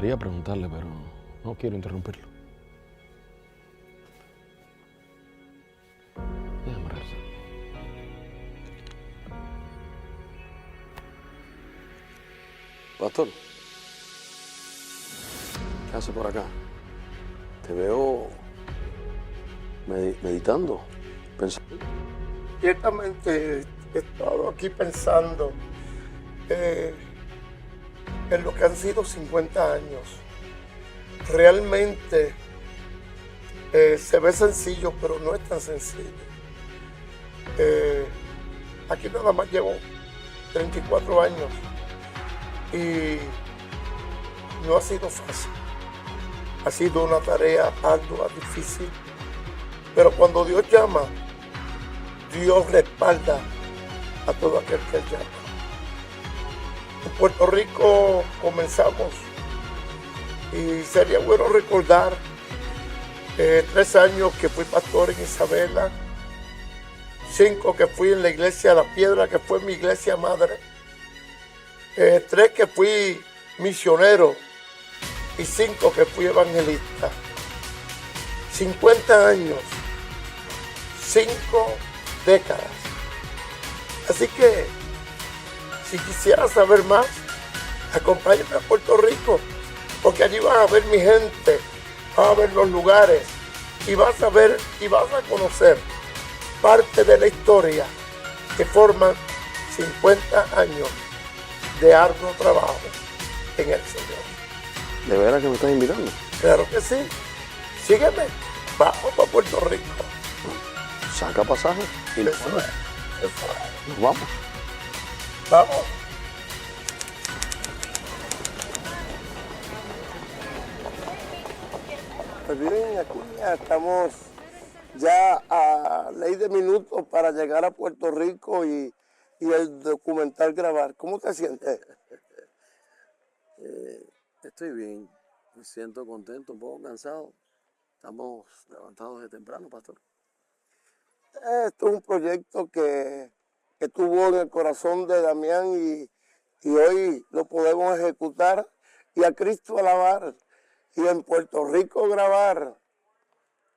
gustaría preguntarle, pero no quiero interrumpirlo. Déjame regresar. Pastor, ¿qué hace por acá? Te veo meditando, pensando. Ciertamente he estado aquí pensando en lo que han sido 50 años. Realmente se ve sencillo, pero no es tan sencillo. Aquí nada más llevo 34 años y no ha sido fácil. Ha sido una tarea ardua, difícil, pero cuando Dios llama, Dios respalda a todo aquel que Él llama. En Puerto Rico comenzamos y sería bueno recordar 3 años que fui pastor en Isabela, 5 que fui en la iglesia La Piedra, que fue mi iglesia madre, 3 que fui misionero y 5 que fui evangelista. 50 años, 5 décadas. Así que, si quisieras saber más, acompáñame a Puerto Rico, porque allí vas a ver mi gente, vas a ver los lugares y vas a ver y vas a conocer parte de la historia que forman 50 años de arduo trabajo en el Señor. ¿De veras que me estás invitando? Claro que sí. Sígueme. Vamos para Puerto Rico. Saca pasaje y nos Eso vamos. es. Eso es. Nos vamos. Vamos. Pues bien, aquí ya estamos ya a ley de minutos para llegar a Puerto Rico y el documental grabar. ¿Cómo te sientes? Estoy bien. Me siento contento, un poco cansado. Estamos levantados de temprano, pastor. Esto es un proyecto que tuvo en el corazón de Damián y hoy lo podemos ejecutar y a Cristo alabar y en Puerto Rico grabar.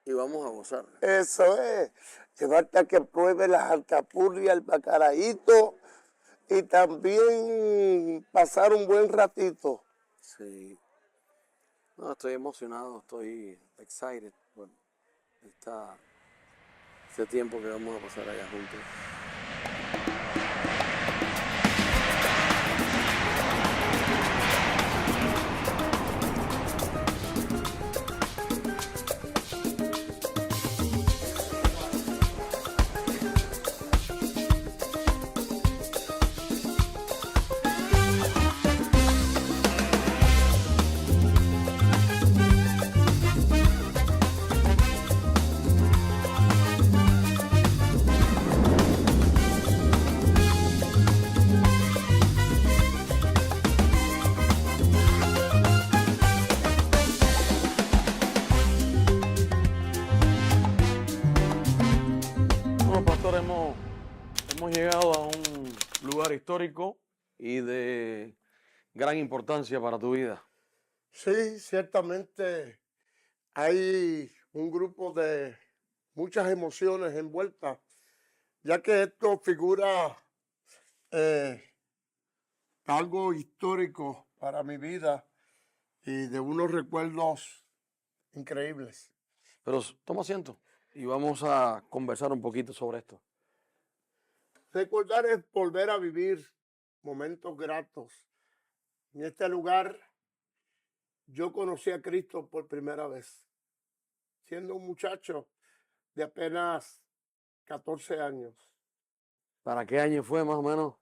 Y vamos a gozar. Eso es, llevarte a que pruebe las alcapurrias, el bacaraíto y también pasar un buen ratito. Sí. No, estoy emocionado, estoy excited por este tiempo que vamos a pasar allá juntos. Bueno, pastor, hemos llegado a un lugar histórico y de gran importancia para tu vida. Sí, ciertamente hay un grupo de muchas emociones envueltas, ya que esto figura algo histórico para mi vida y de unos recuerdos increíbles. Pero toma asiento y vamos a conversar un poquito sobre esto. Recordar es volver a vivir momentos gratos. En este lugar yo conocí a Cristo por primera vez, siendo un muchacho de apenas 14 años. ¿Para qué año fue más o menos?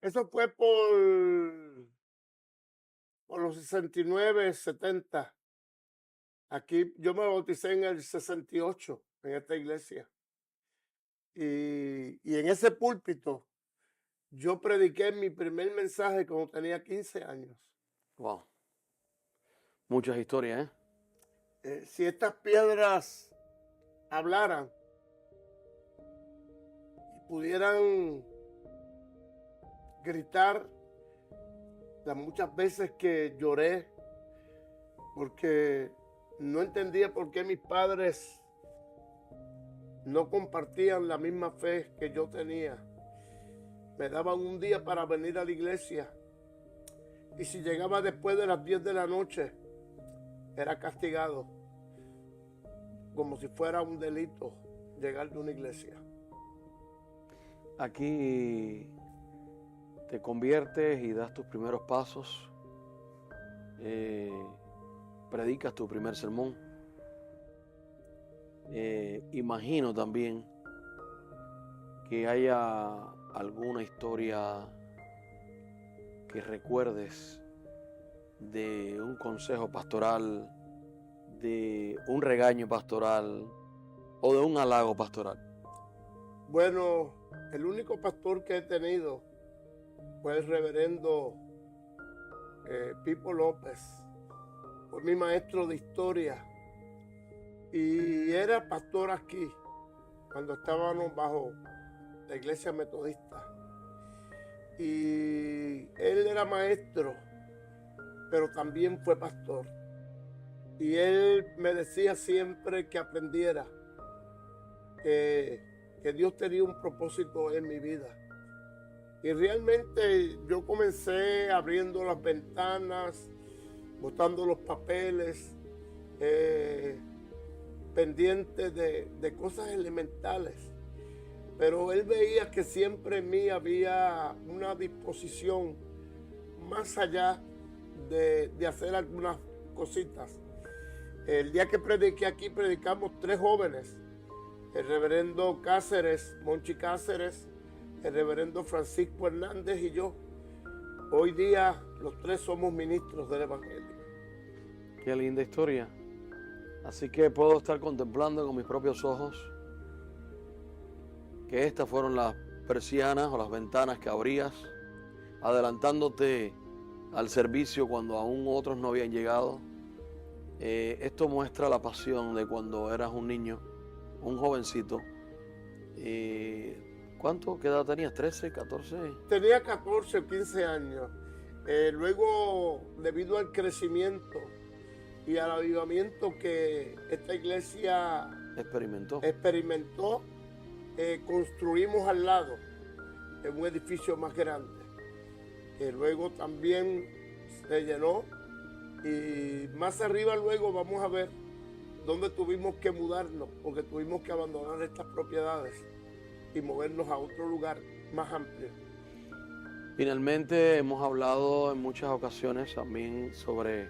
Eso fue por los 69, 70. Aquí yo me bauticé en el 68 en esta iglesia. Y en ese púlpito yo prediqué mi primer mensaje cuando tenía 15 años. Wow. Muchas historias, Si estas piedras hablaran y pudieran gritar las muchas veces que lloré, porque no entendía por qué mis padres no compartían la misma fe que yo tenía. Me daban un día para venir a la iglesia y si llegaba después de las 10 de la noche era castigado como si fuera un delito llegar de una iglesia. Aquí te conviertes y das tus primeros pasos, predicas tu primer sermón. Imagino también que haya alguna historia que recuerdes de un consejo pastoral, de un regaño pastoral o de un halago pastoral. Bueno, el único pastor que he tenido fue el reverendo Pipo López, fue mi maestro de historia y era pastor aquí cuando estábamos bajo la iglesia metodista. Y él era maestro, pero también fue pastor. Y él me decía siempre que aprendiera que Dios tenía un propósito en mi vida. Y realmente yo comencé abriendo las ventanas, botando los papeles, pendiente de cosas elementales. Pero él veía que siempre en mí había una disposición más allá de hacer algunas cositas. El día que prediqué aquí, predicamos 3 jóvenes. El reverendo Cáceres, Monchi Cáceres, el reverendo Francisco Hernández y yo. Hoy día los 3 somos ministros del Evangelio. Qué linda historia. Así que puedo estar contemplando con mis propios ojos que estas fueron las persianas o las ventanas que abrías, adelantándote al servicio cuando aún otros no habían llegado. Esto muestra la pasión de cuando eras un niño, un jovencito. ¿Qué edad tenías? ¿13, 14? Tenía 14 o 15 años. Luego, debido al crecimiento y al avivamiento que esta iglesia experimentó, construimos al lado en un edificio más grande, que luego también se llenó. Y más arriba luego vamos a ver dónde tuvimos que mudarnos, porque tuvimos que abandonar estas propiedades y movernos a otro lugar más amplio. Finalmente hemos hablado en muchas ocasiones también sobre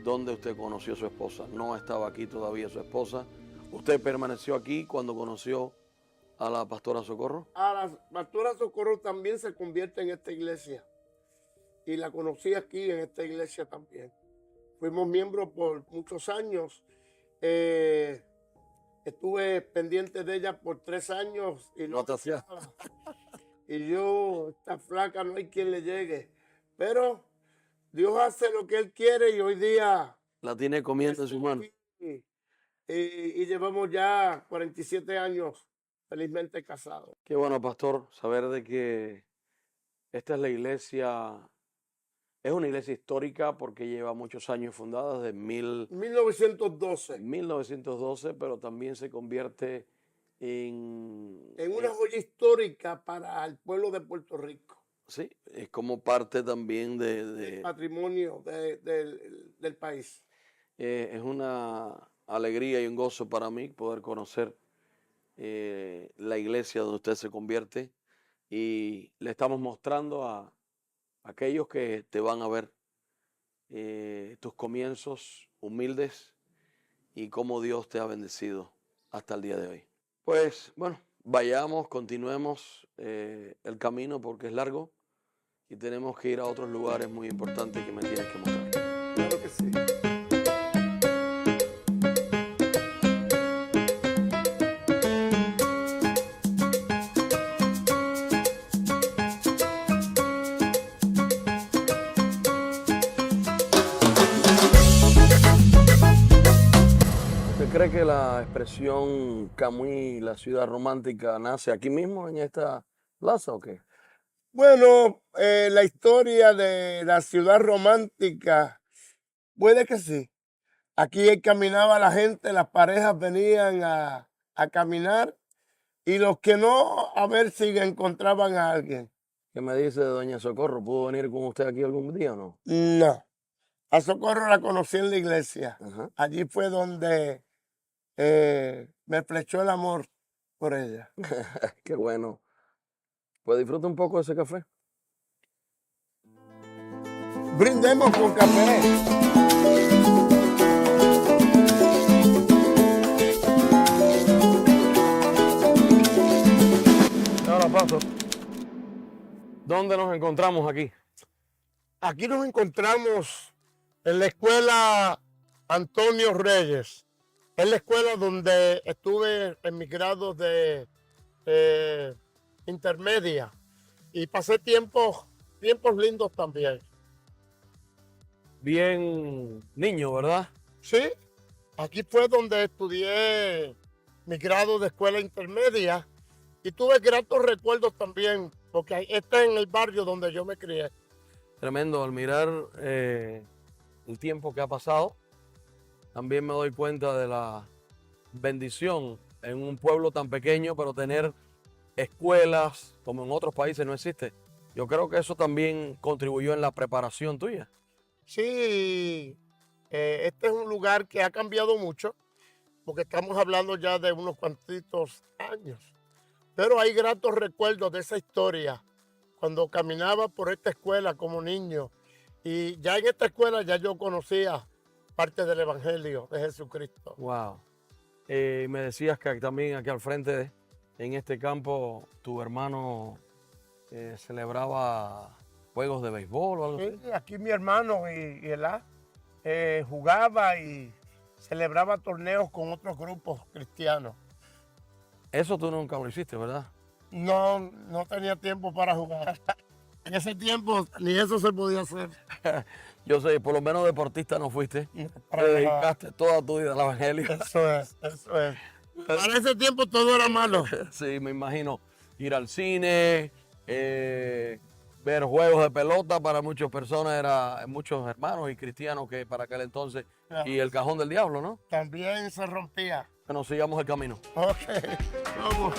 dónde usted conoció a su esposa. No estaba aquí todavía su esposa. ¿Usted permaneció aquí cuando conoció a la pastora Socorro? A la pastora Socorro también se convierte en esta iglesia. Y la conocí aquí en esta iglesia también. Fuimos miembros por muchos años. Estuve pendiente de ella por 3 años. Y no te hacía. Y yo, esta flaca, no hay quien le llegue. Pero Dios hace lo que Él quiere y hoy día la tiene comiendo en su mano. Y llevamos ya 47 años felizmente casados. Qué bueno, pastor, saber de que esta es la iglesia. Es una iglesia histórica porque lleva muchos años fundada, desde 1912, pero también se convierte en una joya histórica para el pueblo de Puerto Rico. Sí, es como parte también del patrimonio del país. Es una alegría y un gozo para mí poder conocer la iglesia donde usted se convierte, y le estamos mostrando a aquellos que te van a ver tus comienzos humildes y cómo Dios te ha bendecido hasta el día de hoy. Pues bueno, vayamos, continuemos el camino porque es largo y tenemos que ir a otros lugares muy importantes que me tienes que mostrar. Claro que sí. ¿Cree que la expresión Camuy, la ciudad romántica, nace aquí mismo en esta plaza o qué? Bueno, la historia de la ciudad romántica, puede que sí. Aquí caminaba la gente, las parejas venían a caminar y los que no, a ver si encontraban a alguien. ¿Qué me dice de Doña Socorro? ¿Pudo venir con usted aquí algún día o no? No, a Socorro la conocí en la iglesia. Ajá. Allí fue donde me flechó el amor por ella. Qué bueno. Pues disfruta un poco de ese café. Brindemos con café. Ahora paso. ¿Dónde nos encontramos aquí? Aquí nos encontramos en la escuela Antonio Reyes. Es la escuela donde estuve en mis grados de intermedia y pasé tiempos lindos también. Bien niño, ¿verdad? Sí, aquí fue donde estudié mi grado de escuela intermedia y tuve gratos recuerdos también, porque este es en el barrio donde yo me crié. Tremendo al mirar el tiempo que ha pasado. También me doy cuenta de la bendición en un pueblo tan pequeño, pero tener escuelas como en otros países no existe. Yo creo que eso también contribuyó en la preparación tuya. Sí, este es un lugar que ha cambiado mucho, porque estamos hablando ya de unos cuantitos años. Pero hay gratos recuerdos de esa historia, cuando caminaba por esta escuela como niño. Y ya en esta escuela ya yo conocía parte del Evangelio de Jesucristo. Wow. Me decías que también aquí al frente, en este campo, tu hermano celebraba juegos de béisbol o algo así. Sí, aquí mi hermano y él jugaba y celebraba torneos con otros grupos cristianos. Eso tú nunca lo hiciste, ¿verdad? No tenía tiempo para jugar. En ese tiempo ni eso se podía hacer. Yo sé, por lo menos deportista no fuiste. Para Te nada. dedicaste toda tu vida al evangelio. Eso es, eso es. Para ese tiempo todo era malo. Sí, me imagino. Ir al cine, ver juegos de pelota para muchas personas era, muchos hermanos y cristianos que para aquel entonces, y el cajón del diablo, ¿no? También se rompía. Bueno, sigamos el camino. Ok, vamos.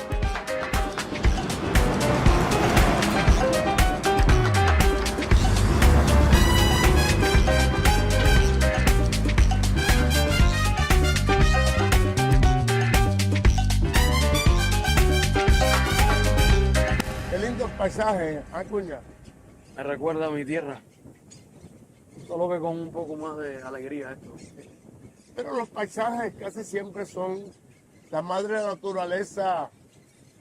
Qué lindo paisaje, Acuña. Me recuerda a mi tierra. Solo que con un poco más de alegría esto. Pero los paisajes casi siempre son, la madre naturaleza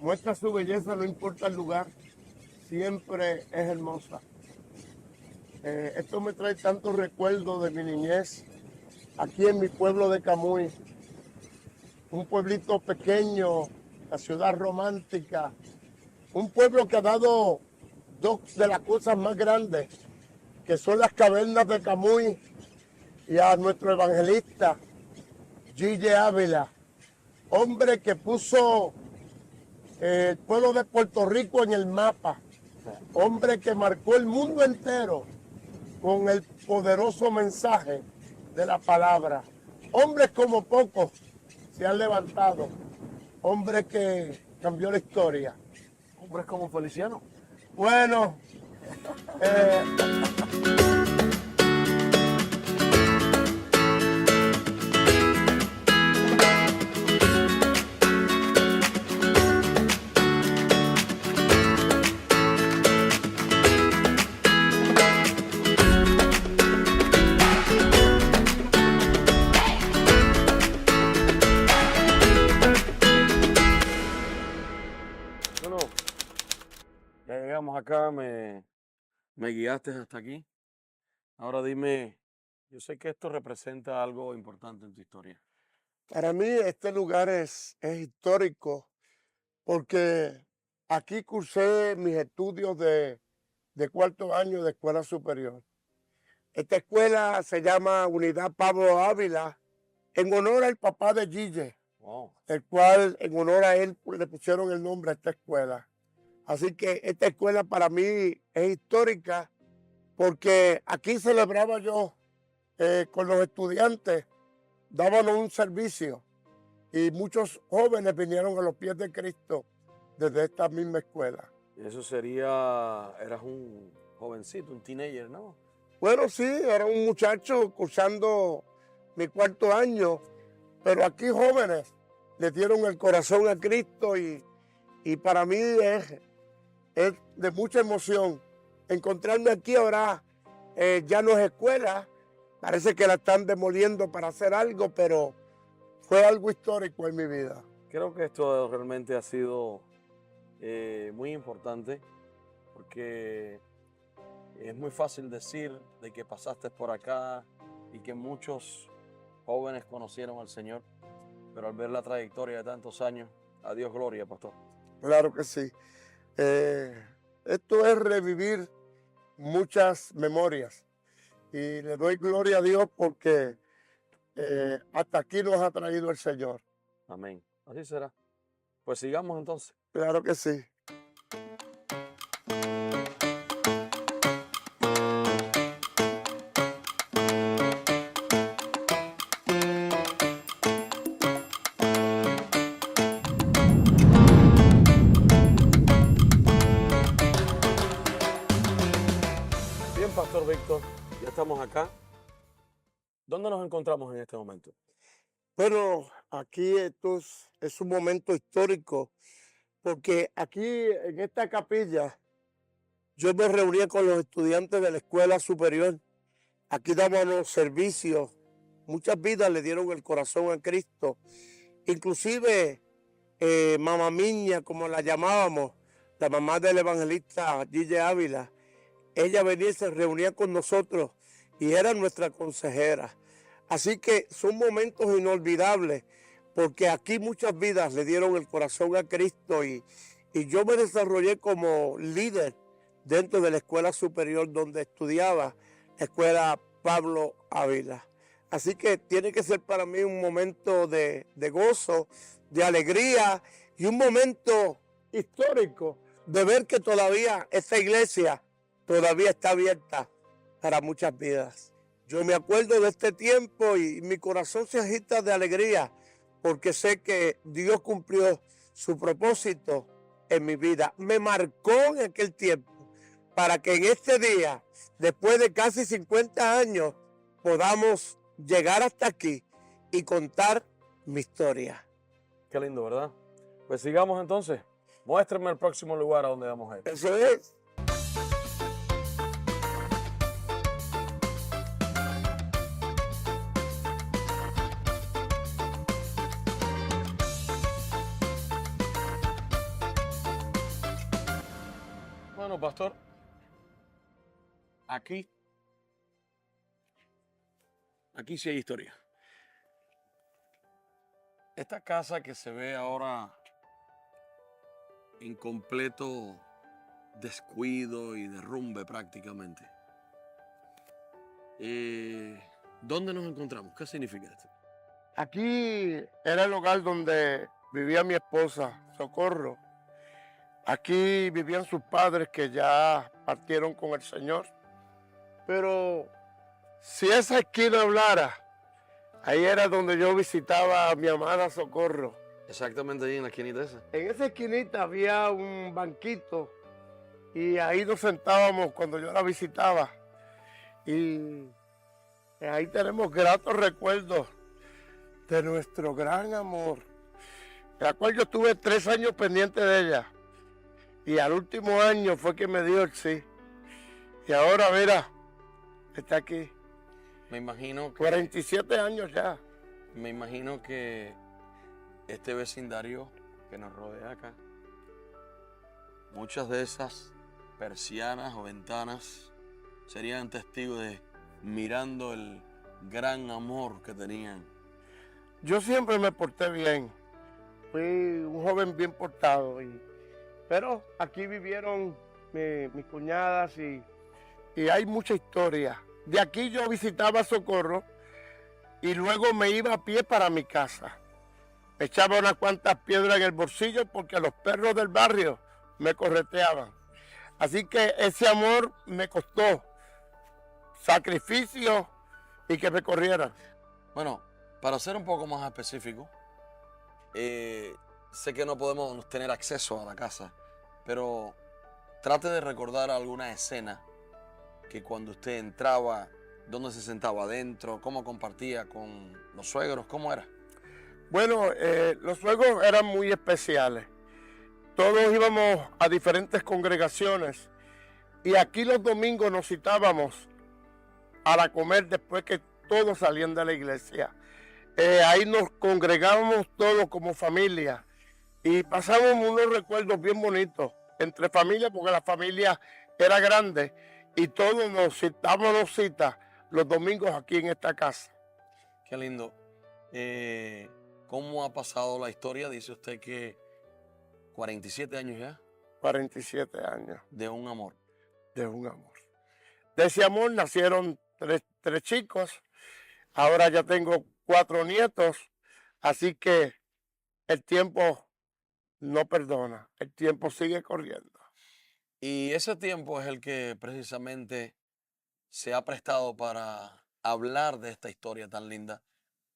muestra su belleza, no importa el lugar, siempre es hermosa. Esto me trae tantos recuerdos de mi niñez, aquí en mi pueblo de Camuy, un pueblito pequeño, la ciudad romántica, un pueblo que ha dado dos de las cosas más grandes, que son las cavernas de Camuy, y a nuestro evangelista, Gille Ávila, hombre que puso el pueblo de Puerto Rico en el mapa, hombre que marcó el mundo entero con el poderoso mensaje de la palabra. Hombres como pocos se han levantado, hombre que cambió la historia. Hombres como Feliciano. Bueno, Bueno, ya llegamos acá, me guiaste hasta aquí. Ahora dime, yo sé que esto representa algo importante en tu historia. para mí este lugar es histórico porque aquí cursé mis estudios de cuarto año de escuela superior. Esta escuela se llama Unidad Pablo Ávila en honor al papá de Gille, Wow. el cual en honor a él le pusieron el nombre a esta escuela. Así que esta escuela para mí es histórica porque aquí celebraba yo con los estudiantes, dábamos un servicio y muchos jóvenes vinieron a los pies de Cristo desde esta misma escuela. Eso sería, eras un jovencito, un teenager, ¿no? Bueno, sí, era un muchacho cursando mi 4º año, pero aquí jóvenes le dieron el corazón a Cristo y para mí es de mucha emoción. Encontrarme aquí ahora ya no es escuela, parece que la están demoliendo para hacer algo, pero fue algo histórico en mi vida. Creo que esto realmente ha sido muy importante porque es muy fácil decir de que pasaste por acá y que muchos jóvenes conocieron al Señor, pero al ver la trayectoria de tantos años, a Dios gloria, pastor. Claro que sí. Esto es revivir muchas memorias y le doy gloria a Dios porque hasta aquí nos ha traído el Señor. Amén. Así será. Pues sigamos entonces. Claro que sí. Bien, Pastor Víctor, ya estamos acá. ¿Dónde nos encontramos en este momento? Bueno, aquí esto es un momento histórico porque aquí en esta capilla yo me reunía con los estudiantes de la escuela superior. Aquí dábamos servicios. Muchas vidas le dieron el corazón a Cristo. Inclusive Mamá Miña, como la llamábamos, la mamá del evangelista Gille Ávila, ella venía y se reunía con nosotros y era nuestra consejera. Así que son momentos inolvidables porque aquí muchas vidas le dieron el corazón a Cristo y yo me desarrollé como líder dentro de la escuela superior donde estudiaba, la escuela Pablo Ávila. Así que tiene que ser para mí un momento de gozo, de alegría y un momento histórico de ver que todavía esta iglesia todavía está abierta para muchas vidas. Yo me acuerdo de este tiempo y mi corazón se agita de alegría porque sé que Dios cumplió su propósito en mi vida. Me marcó en aquel tiempo para que en este día, después de casi 50 años, podamos llegar hasta aquí y contar mi historia. Qué lindo, ¿verdad? Pues sigamos entonces. Muéstrenme el próximo lugar a donde vamos a ir. Eso es. Bueno, pastor, aquí sí hay historia. Esta casa que se ve ahora en completo descuido y derrumbe prácticamente. ¿Dónde nos encontramos? ¿Qué significa esto? Aquí era el hogar donde vivía mi esposa, Socorro. Aquí vivían sus padres que ya partieron con el Señor. Pero si esa esquina hablara, ahí era donde yo visitaba a mi amada Socorro. Exactamente ahí en la esquinita esa. En esa esquinita había un banquito y ahí nos sentábamos cuando yo la visitaba. Y ahí tenemos gratos recuerdos de nuestro gran amor, la cual yo estuve 3 años pendiente de ella. Y al último año fue que me dio el sí. Y ahora, mira, está aquí. Me imagino que... 47 años ya. Me imagino que este vecindario que nos rodea acá, muchas de esas persianas o ventanas serían testigos de mirando el gran amor que tenían. Yo siempre me porté bien. Fui un joven bien portado. Pero aquí vivieron mis cuñadas y hay mucha historia. De aquí yo visitaba Socorro y luego me iba a pie para mi casa. Me echaba unas cuantas piedras en el bolsillo porque los perros del barrio me correteaban. Así que ese amor me costó sacrificio y que me corrieran. Bueno, para ser un poco más específico, sé que no podemos tener acceso a la casa, pero trate de recordar alguna escena que cuando usted entraba, dónde se sentaba adentro, cómo compartía con los suegros, cómo era. Bueno, los suegros eran muy especiales. Todos íbamos a diferentes congregaciones y aquí los domingos nos citábamos para comer después que todos salían de la iglesia. Ahí nos congregábamos todos como familia y pasábamos unos recuerdos bien bonitos entre familias, porque la familia era grande y todos nos citábamos citas los domingos aquí en esta casa. Qué lindo. ¿Cómo ha pasado la historia? Dice usted que 47 años ya. 47 años. De un amor. De un amor. De ese amor nacieron tres chicos. Ahora ya tengo 4 nietos. Así que el tiempo no perdona. El tiempo sigue corriendo. Y ese tiempo es el que precisamente se ha prestado para hablar de esta historia tan linda,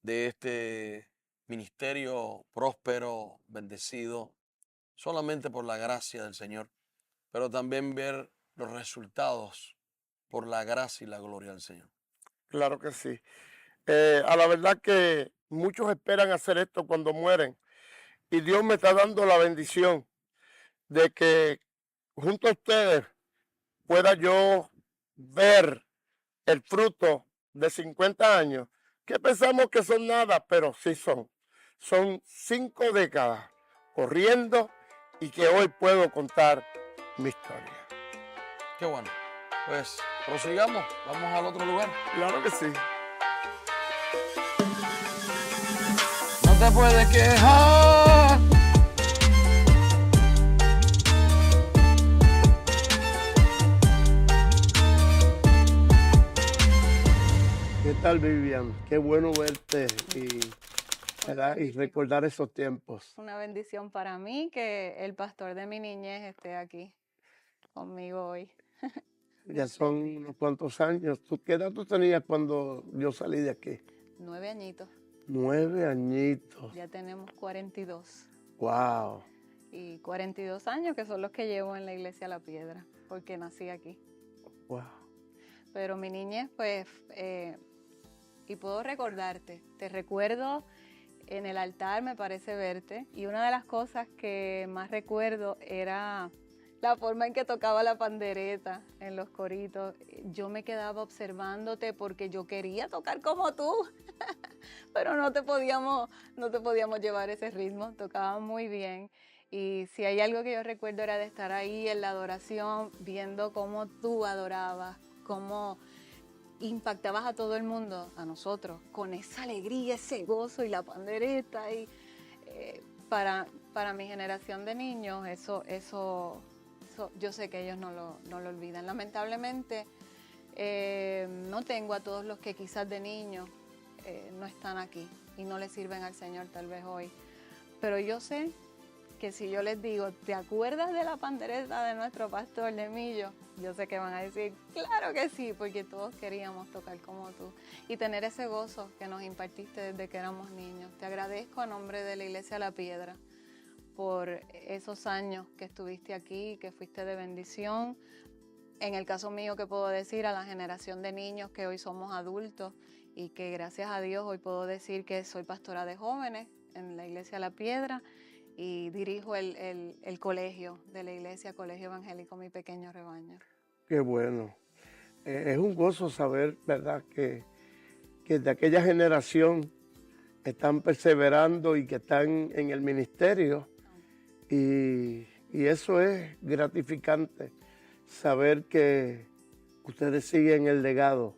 de este ministerio próspero, bendecido, solamente por la gracia del Señor, pero también ver los resultados por la gracia y la gloria del Señor. Claro que sí. A la verdad que muchos esperan hacer esto cuando mueren y Dios me está dando la bendición de que junto a ustedes pueda yo ver el fruto de 50 años, que pensamos que son nada, pero sí son. Son 5 décadas corriendo y que hoy puedo contar mi historia. Qué bueno. Pues prosigamos, vamos al otro lugar. Claro que sí. No te puedes quejar. ¿Qué tal, Vivian? Qué bueno verte y recordar esos tiempos. Una bendición para mí que el pastor de mi niñez esté aquí conmigo hoy. Ya son unos cuantos años. ¿Qué edad tú tenías cuando yo salí de aquí? 9 añitos. 9 añitos. Ya tenemos 42. Wow. Y 42 años que son los que llevo en la iglesia La Piedra, porque nací aquí. Wow. Pero mi niñez, pues, y puedo recordarte, te recuerdo en el altar, me parece verte, y una de las cosas que más recuerdo era la forma en que tocaba la pandereta en los coritos. Yo me quedaba observándote porque yo quería tocar como tú, pero no te podíamos llevar ese ritmo, tocaba muy bien. Y si hay algo que yo recuerdo era de estar ahí en la adoración, viendo cómo tú adorabas, cómo impactabas a todo el mundo, a nosotros, con esa alegría, ese gozo y la pandereta. Y para mi generación de niños, eso yo sé que ellos no lo olvidan. Lamentablemente, no tengo a todos los que quizás de niños no están aquí y no le sirven al Señor tal vez hoy. Pero yo sé que si yo les digo, ¿te acuerdas de la pandereta de nuestro pastor de Millo? Yo sé que van a decir, claro que sí, porque todos queríamos tocar como tú y tener ese gozo que nos impartiste desde que éramos niños. Te agradezco a nombre de la Iglesia La Piedra por esos años que estuviste aquí, que fuiste de bendición. En el caso mío, que puedo decir a la generación de niños que hoy somos adultos y que gracias a Dios hoy puedo decir que soy pastora de jóvenes en la Iglesia La Piedra y dirijo el colegio de la iglesia, Colegio Evangélico Mi Pequeño Rebaño. Qué bueno. Es un gozo saber, ¿verdad?, que de aquella generación están perseverando y que están en el ministerio. Y eso es gratificante, saber que ustedes siguen el legado.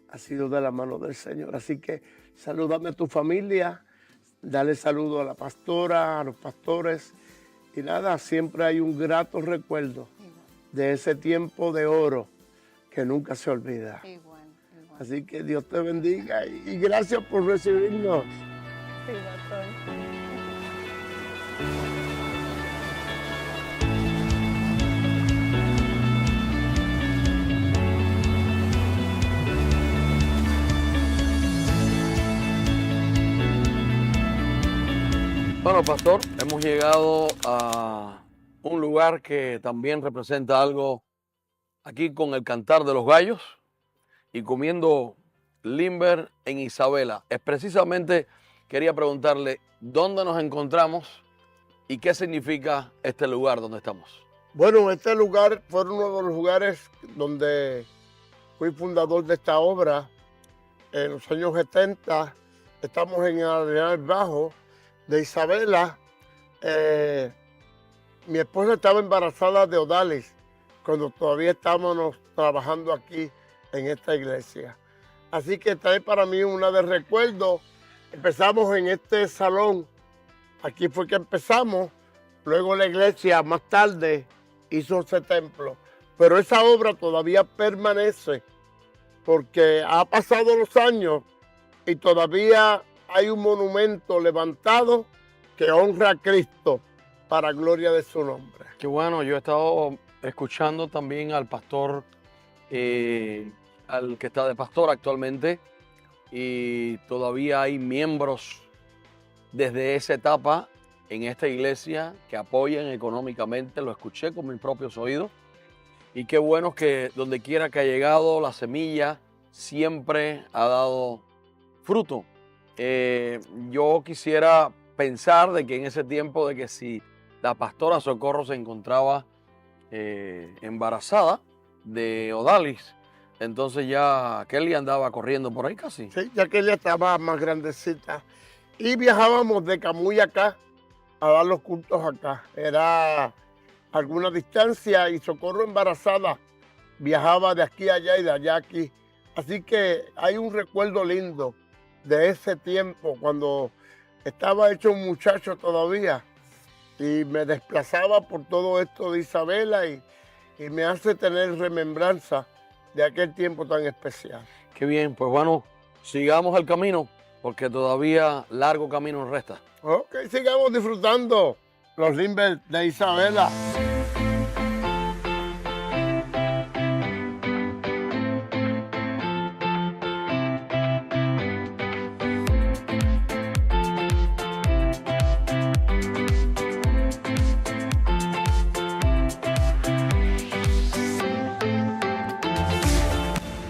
Ha sido de la mano del Señor. Así que salúdame a tu familia. Dale saludo a la pastora, a los pastores. Y nada, siempre hay un grato recuerdo de ese tiempo de oro que nunca se olvida. Igual. Así que Dios te bendiga y gracias por recibirnos. Sí, pastor. Bueno, pastor, hemos llegado a un lugar que también representa algo aquí con el cantar de los gallos y comiendo limber en Isabela. Es precisamente, quería preguntarle dónde nos encontramos y qué significa este lugar donde estamos. Bueno, este lugar fue uno de los lugares donde fui fundador de esta obra en los años 70. Estamos en el Arenal Bajo de Isabela. Mi esposa estaba embarazada de Odalis cuando todavía estábamos trabajando aquí en esta iglesia. Así que esta es para mí una de recuerdos. Empezamos en este salón, aquí fue que empezamos, luego la iglesia más tarde hizo ese templo. Pero esa obra todavía permanece porque ha pasado los años y todavía hay un monumento levantado que honra a Cristo para gloria de su nombre. Qué bueno, yo he estado escuchando también al pastor, al que está de pastor actualmente, y todavía hay miembros desde esa etapa en esta iglesia que apoyan económicamente, lo escuché con mis propios oídos, y qué bueno que donde quiera que ha llegado la semilla siempre ha dado fruto. Yo quisiera pensar de que en ese tiempo de que si la pastora Socorro se encontraba embarazada de Odalis, entonces ya Kelly andaba corriendo por ahí casi. Sí, ya que ella estaba más grandecita. Y viajábamos de Camuy acá a dar los cultos acá. Era alguna distancia y Socorro embarazada viajaba de aquí a allá y de allá a aquí. Así que hay un recuerdo lindo de ese tiempo cuando estaba hecho un muchacho todavía y me desplazaba por todo esto de Isabela y me hace tener remembranza de aquel tiempo tan especial. Qué bien, pues bueno, sigamos el camino porque todavía largo camino nos resta. Ok, sigamos disfrutando los limbers de Isabela.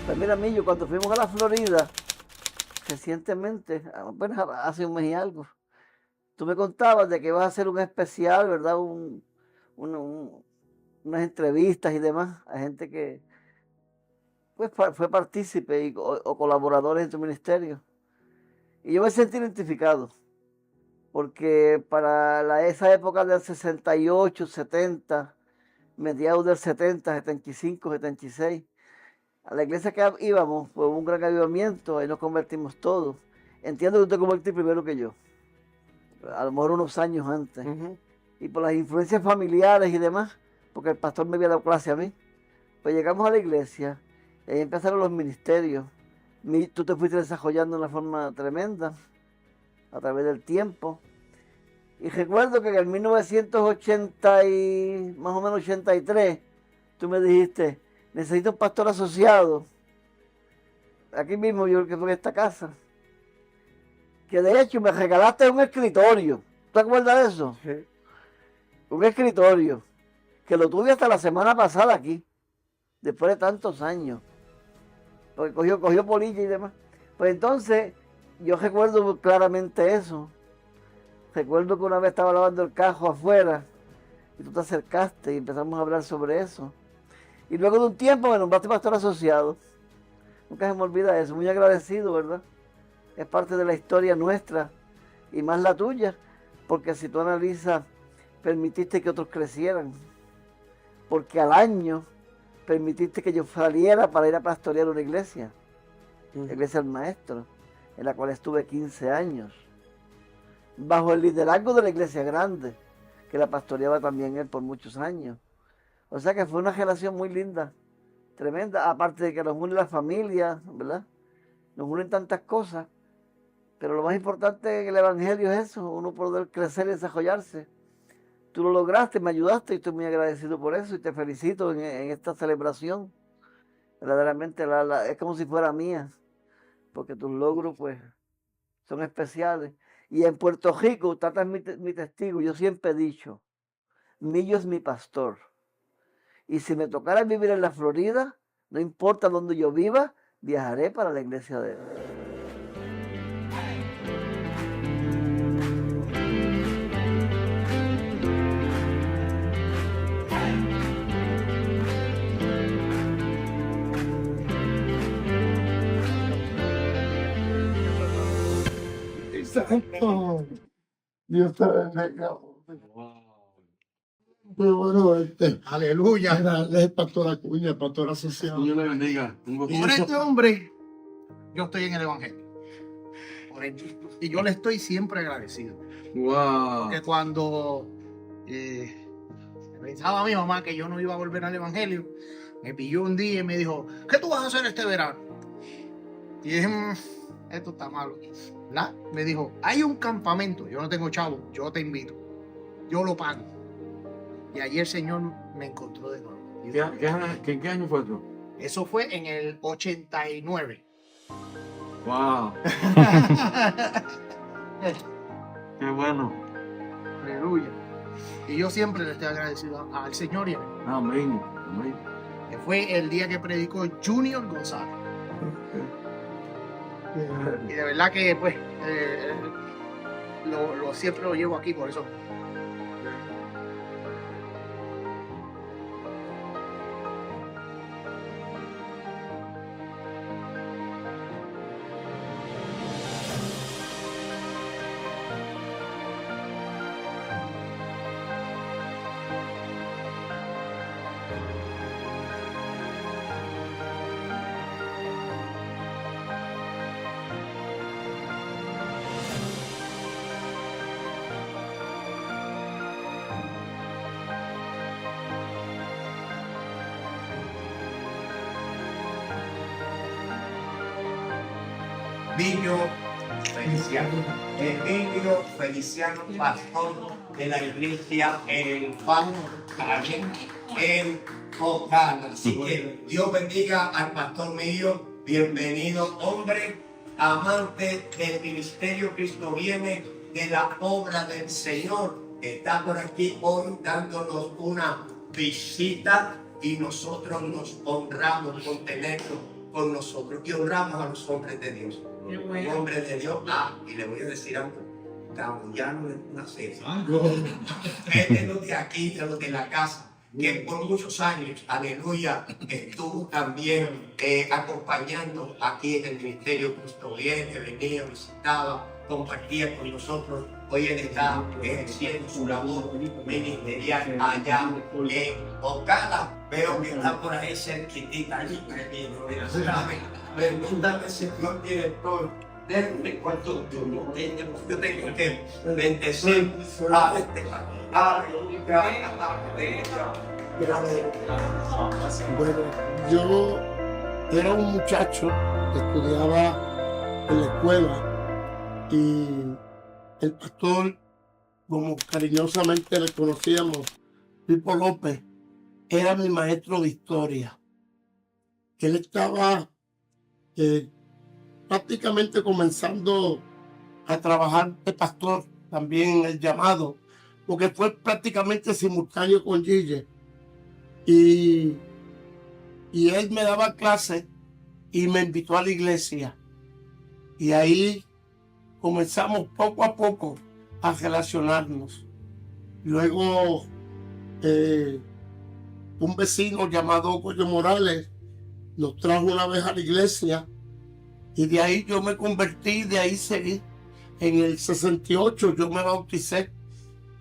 Pues mira, Millo, cuando fuimos a la Florida, recientemente, apenas hace un mes y algo, tú me contabas de que vas a hacer un especial, ¿verdad? Unas entrevistas y demás a gente que pues, fue partícipe o colaboradores en tu ministerio. Y yo me sentí identificado, porque para esa época del 68, 70, mediados del 70, 75, 76, a la iglesia que íbamos fue un gran avivamiento, ahí nos convertimos todos. Entiendo que tú te convertiste primero que yo, a lo mejor unos años antes. Y por las influencias familiares y demás, porque el pastor me había dado clase a mí, pues llegamos a la iglesia y ahí empezaron los ministerios. Tú te fuiste desarrollando de una forma tremenda a través del tiempo. Y recuerdo que en el 1980 y más o menos 83, tú me dijiste, necesito un pastor asociado. Aquí mismo, yo que fue en esta casa. Que de hecho me regalaste un escritorio. ¿Te acuerdas de eso? Sí. Un escritorio. Que lo tuve hasta la semana pasada aquí. Después de tantos años. Porque cogió polilla y demás. Pues entonces, yo recuerdo claramente eso. Recuerdo que una vez estaba lavando el carro afuera. Y tú te acercaste y empezamos a hablar sobre eso. Y luego de un tiempo me nombraste pastor asociado. Nunca se me olvida eso. Muy agradecido, ¿verdad? Es parte de la historia nuestra y más la tuya. Porque si tú analizas, permitiste que otros crecieran. Porque al año permitiste que yo saliera para ir a pastorear una iglesia. La iglesia del maestro, en la cual estuve 15 años. Bajo el liderazgo de la iglesia grande, que la pastoreaba también él por muchos años. O sea que fue una relación muy linda, tremenda, aparte de que nos une la familia, ¿verdad? Nos unen tantas cosas, pero lo más importante en el evangelio es eso, uno poder crecer y desarrollarse. Tú lo lograste, me ayudaste y estoy muy agradecido por eso y te felicito en esta celebración. Verdaderamente es como si fuera mía, porque tus logros pues son especiales. Y en Puerto Rico, Tata es mi testigo, yo siempre he dicho, Millo es mi pastor. Y si me tocara vivir en la Florida, no importa dónde yo viva, viajaré para la iglesia de él. Santo, Dios te bendiga. Muy bueno verte. Aleluya. Él es el pastor Acuña, el pastor asociado. Dios le bendiga. Un gusto. Por este hombre, yo estoy en el Evangelio. Por él. Y yo le estoy siempre agradecido. Wow. Porque cuando pensaba mi mamá que yo no iba a volver al Evangelio, me pilló un día y me dijo, ¿qué tú vas a hacer este verano? Y dije, esto está malo. ¿Verdad? Me dijo, hay un campamento, yo no tengo chavo, yo te invito, yo lo pago. Y allí el Señor me encontró de nuevo. ¿Qué año fue eso? Eso fue en el 89. Wow. Qué bueno. Aleluya. Y yo siempre le estoy agradecido al Señor y a él. Amén. Amén. Que fue el día que predicó Junior González. Y de verdad que pues siempre lo llevo aquí por eso. Niño Feliciano, pastor de la iglesia en Ocala. Así que Dios bendiga al pastor mío, bienvenido hombre, amante del ministerio Cristo viene, de la obra del Señor, está por aquí hoy dándonos una visita y nosotros nos honramos con tenerlo con nosotros y honramos a los hombres de Dios. Un hombre de Dios, y le voy a decir algo, cabullano de una cesa. Es de los de aquí, de los de la casa, que por muchos años, aleluya, estuvo también acompañando aquí en el ministerio Cristo viene, venía, visitaba, compartía con nosotros. Hoy él está ejerciendo su labor ministerial allá en Ocala. Veo que está por ahí cerquitita. Pregúntame si no director de cuánto yo tengo que bendecir a este Bueno, yo era un muchacho que estudiaba en la escuela y el pastor, como cariñosamente le conocíamos, Pipo López, era mi maestro de historia. Él estaba prácticamente comenzando a trabajar de pastor, también en el llamado, porque fue prácticamente simultáneo con Gille. Y él me daba clases y me invitó a la iglesia. Y ahí comenzamos poco a poco a relacionarnos. Luego, un vecino llamado Goyo Morales nos trajo una vez a la iglesia y de ahí yo me convertí, de ahí seguí. En el 68 yo me bauticé,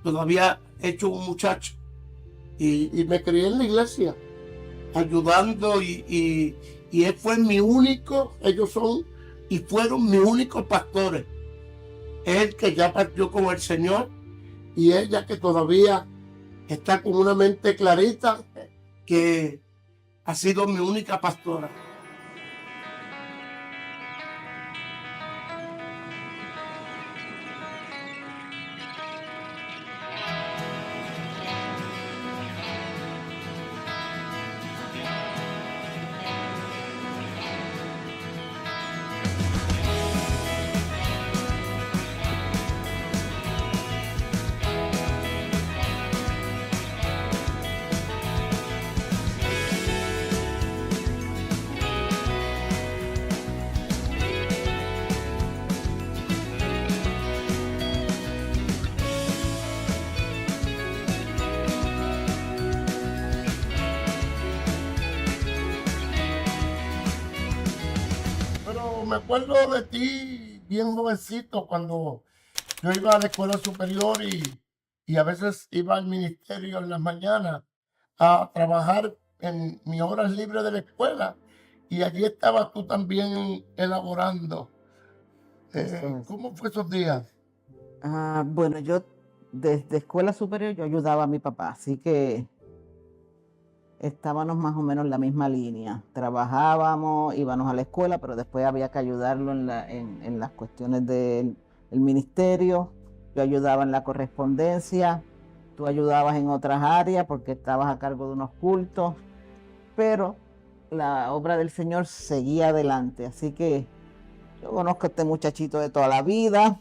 todavía hecho un muchacho, y me crié en la iglesia, ayudando y él fue mi único, ellos son y fueron mis únicos pastores. Él que ya partió con el Señor y ella que todavía está con una mente clarita, que ha sido mi única pastora. me acuerdo de ti bien jovencito cuando yo iba a la escuela superior y a veces iba al ministerio en las mañanas a trabajar en mis horas libres de la escuela y allí estabas tú también elaborando. ¿Cómo fue esos días? Bueno, yo desde escuela superior yo ayudaba a mi papá, así que estábamos más o menos en la misma línea. Trabajábamos, íbamos a la escuela, pero después había que ayudarlo en las cuestiones del ministerio. Yo ayudaba en la correspondencia, tú ayudabas en otras áreas porque estabas a cargo de unos cultos, pero la obra del Señor seguía adelante. Así que yo conozco a este muchachito de toda la vida.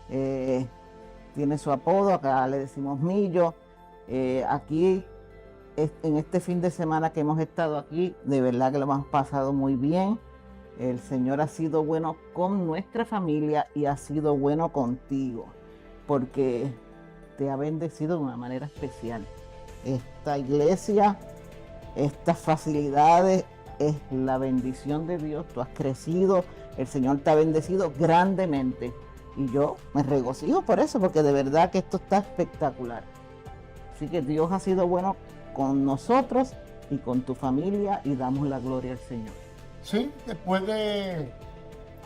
Tiene su apodo, acá le decimos Millo. Aquí, en este fin de semana que hemos estado aquí, de verdad que lo hemos pasado muy bien. El Señor ha sido bueno con nuestra familia y ha sido bueno contigo, porque te ha bendecido de una manera especial. Esta iglesia, estas facilidades, es la bendición de Dios. Tú has crecido, el Señor te ha bendecido grandemente. Y yo me regocijo por eso, porque de verdad que esto está espectacular. Así que Dios ha sido bueno con nosotros y con tu familia y damos la gloria al Señor. Sí,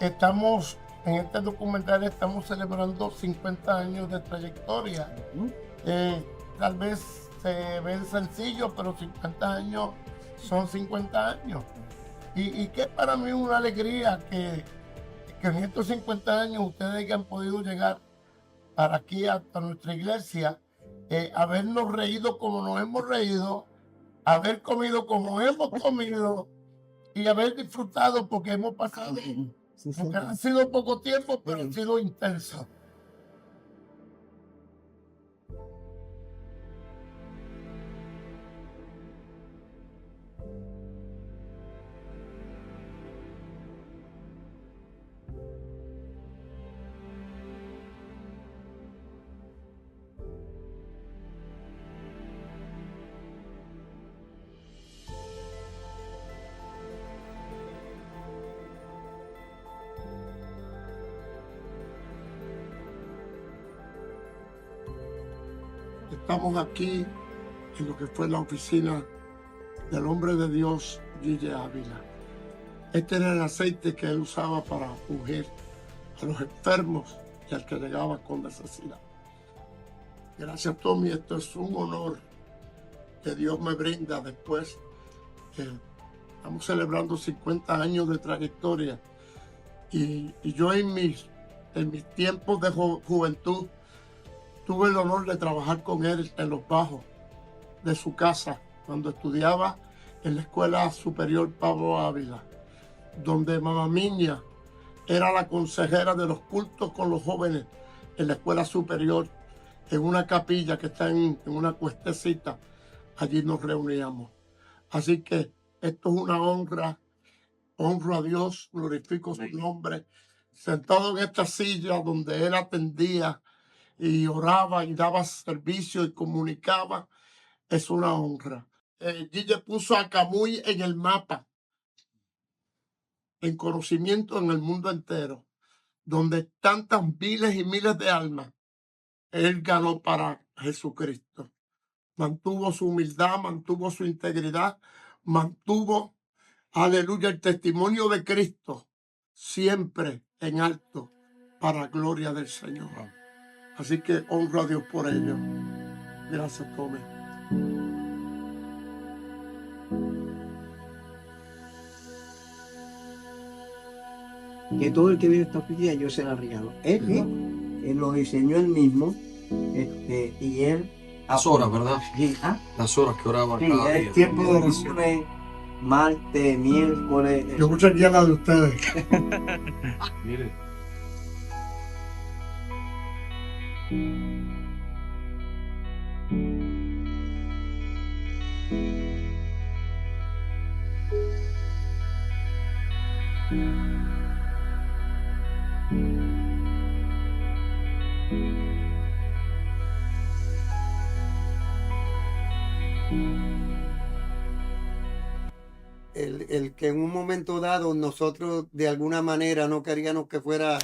estamos en este documental, estamos celebrando 50 años de trayectoria. Tal vez se ve sencillo, pero 50 años son 50 años. Y que para mí es una alegría que en estos 50 años ustedes han podido llegar para aquí hasta nuestra iglesia, habernos reído como nos hemos reído, haber comido como hemos comido y haber disfrutado porque hemos pasado, porque ha sido poco tiempo, pero ha sido intenso. Estamos aquí en lo que fue la oficina del hombre de Dios, Guille Ávila. Este era el aceite que él usaba para ungir a los enfermos y al que llegaba con necesidad. Gracias, Tommy. Esto es un honor que Dios me brinda después que estamos celebrando 50 años de trayectoria. Y yo en mis tiempos de juventud tuve el honor de trabajar con él en los bajos de su casa cuando estudiaba en la Escuela Superior Pablo Ávila, donde mamá Miña era la consejera de los cultos con los jóvenes en la Escuela Superior, en una capilla que está en una cuestecita. Allí nos reuníamos. Así que esto es una honra. Honro a Dios, glorifico su nombre. Sentado en esta silla donde él atendía y oraba y daba servicio y comunicaba, es una honra. Guille puso a Camuy en el mapa, en conocimiento en el mundo entero, donde tantas miles y miles de almas él ganó para Jesucristo. Mantuvo su humildad, mantuvo su integridad, mantuvo, aleluya, el testimonio de Cristo siempre en alto para gloria del Señor. Así que honro a Dios por ello. Gracias, Tommy. Que todo el que viene a esta oficina yo se la regalo. Él lo diseñó él mismo, y él... Las horas, ¿verdad? Sí, Las horas que oraba sí, cada el día. tiempo de oraciones, martes, miércoles. Yo escucho aquí a la de ustedes. Mire. el que en un momento dado nosotros de alguna manera no queríamos que fuera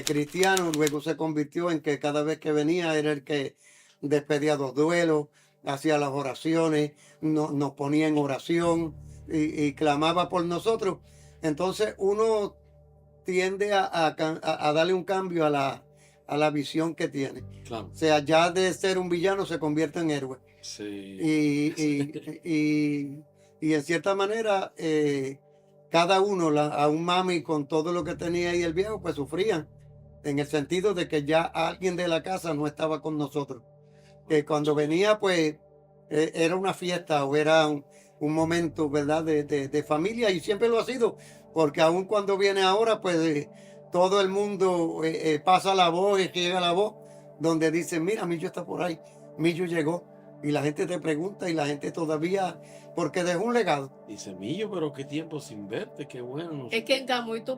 cristiano, luego se convirtió en que cada vez que venía era el que despedía los duelos, hacía las oraciones, nos ponía en oración y clamaba por nosotros. Entonces uno tiende a darle un cambio a la visión que tiene. Claro. O sea, ya de ser un villano se convierte en héroe. Sí. Y en cierta manera, cada uno, aún mami con todo lo que tenía ahí el viejo, pues sufrían, en el sentido de que ya alguien de la casa no estaba con nosotros. Que cuando venía, pues, era una fiesta o era un momento, ¿verdad?, de familia, y siempre lo ha sido, porque aún cuando viene ahora, pues, todo el mundo pasa la voz y llega la voz, donde dicen, mira, Millo está por ahí, Millo llegó. Y la gente te pregunta y la gente todavía, porque dejó un legado. Dice, Millo, pero qué tiempo sin verte, qué bueno. Es que en Camuy tú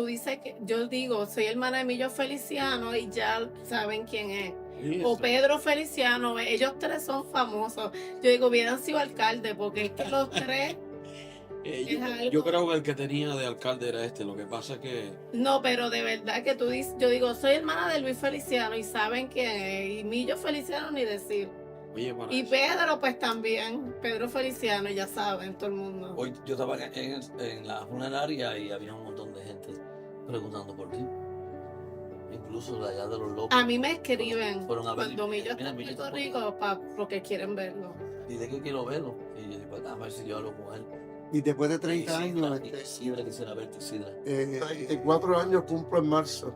dices que yo digo, soy hermana de Millo Feliciano y ya saben quién es. Eso. O Pedro Feliciano, ellos tres son famosos. Yo digo, hubieran sido alcalde, porque es que los tres. Yo creo que el que tenía de alcalde era lo que pasa es que... No, pero de verdad que tú dices, yo digo, soy hermana de Luis Feliciano y saben quién es. Y Millo Feliciano ni decir. Oye, para Y eso. Pedro, pues también, Pedro Feliciano, ya saben, todo el mundo. Hoy yo estaba en la funeraria y había un montón de gente preguntando por ti. Incluso de allá de los locos. A mí me escriben Fueron a ver, cuando Millo está mira, en Millo Puerto está Rico porque quieren verlo. Y de que quiero verlo. Y yo digo, pues, a ver si yo hablo con él. Y después de 30 años, Isidra, quisiera verte, Isidra. 34 años cumplo en marzo.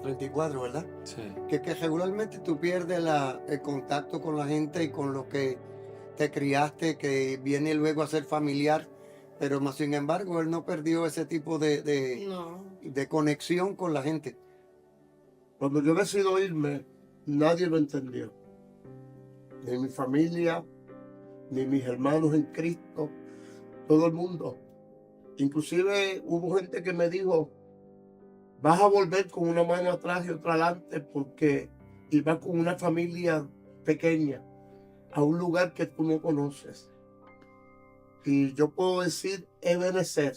34, ¿verdad? Sí. Que regularmente tú pierdes el contacto con la gente y con lo que te criaste, que viene luego a ser familiar, pero más sin embargo él no perdió ese tipo No. de conexión con la gente. Cuando yo decido irme, nadie lo entendió. Ni mi familia, ni mis hermanos en Cristo, todo el mundo. Inclusive hubo gente que me dijo, vas a volver con una mano atrás y otra adelante porque ibas con una familia pequeña a un lugar que tú no conoces. Y yo puedo decir, Ebenezer,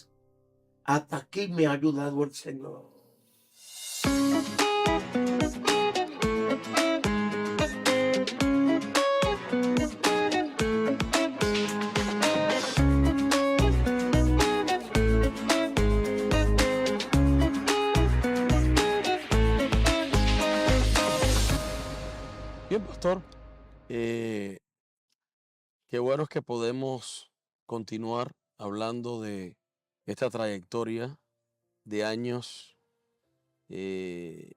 hasta aquí me ha ayudado el Señor. Bien, pastor. Qué bueno es que podemos continuar hablando de esta trayectoria de años de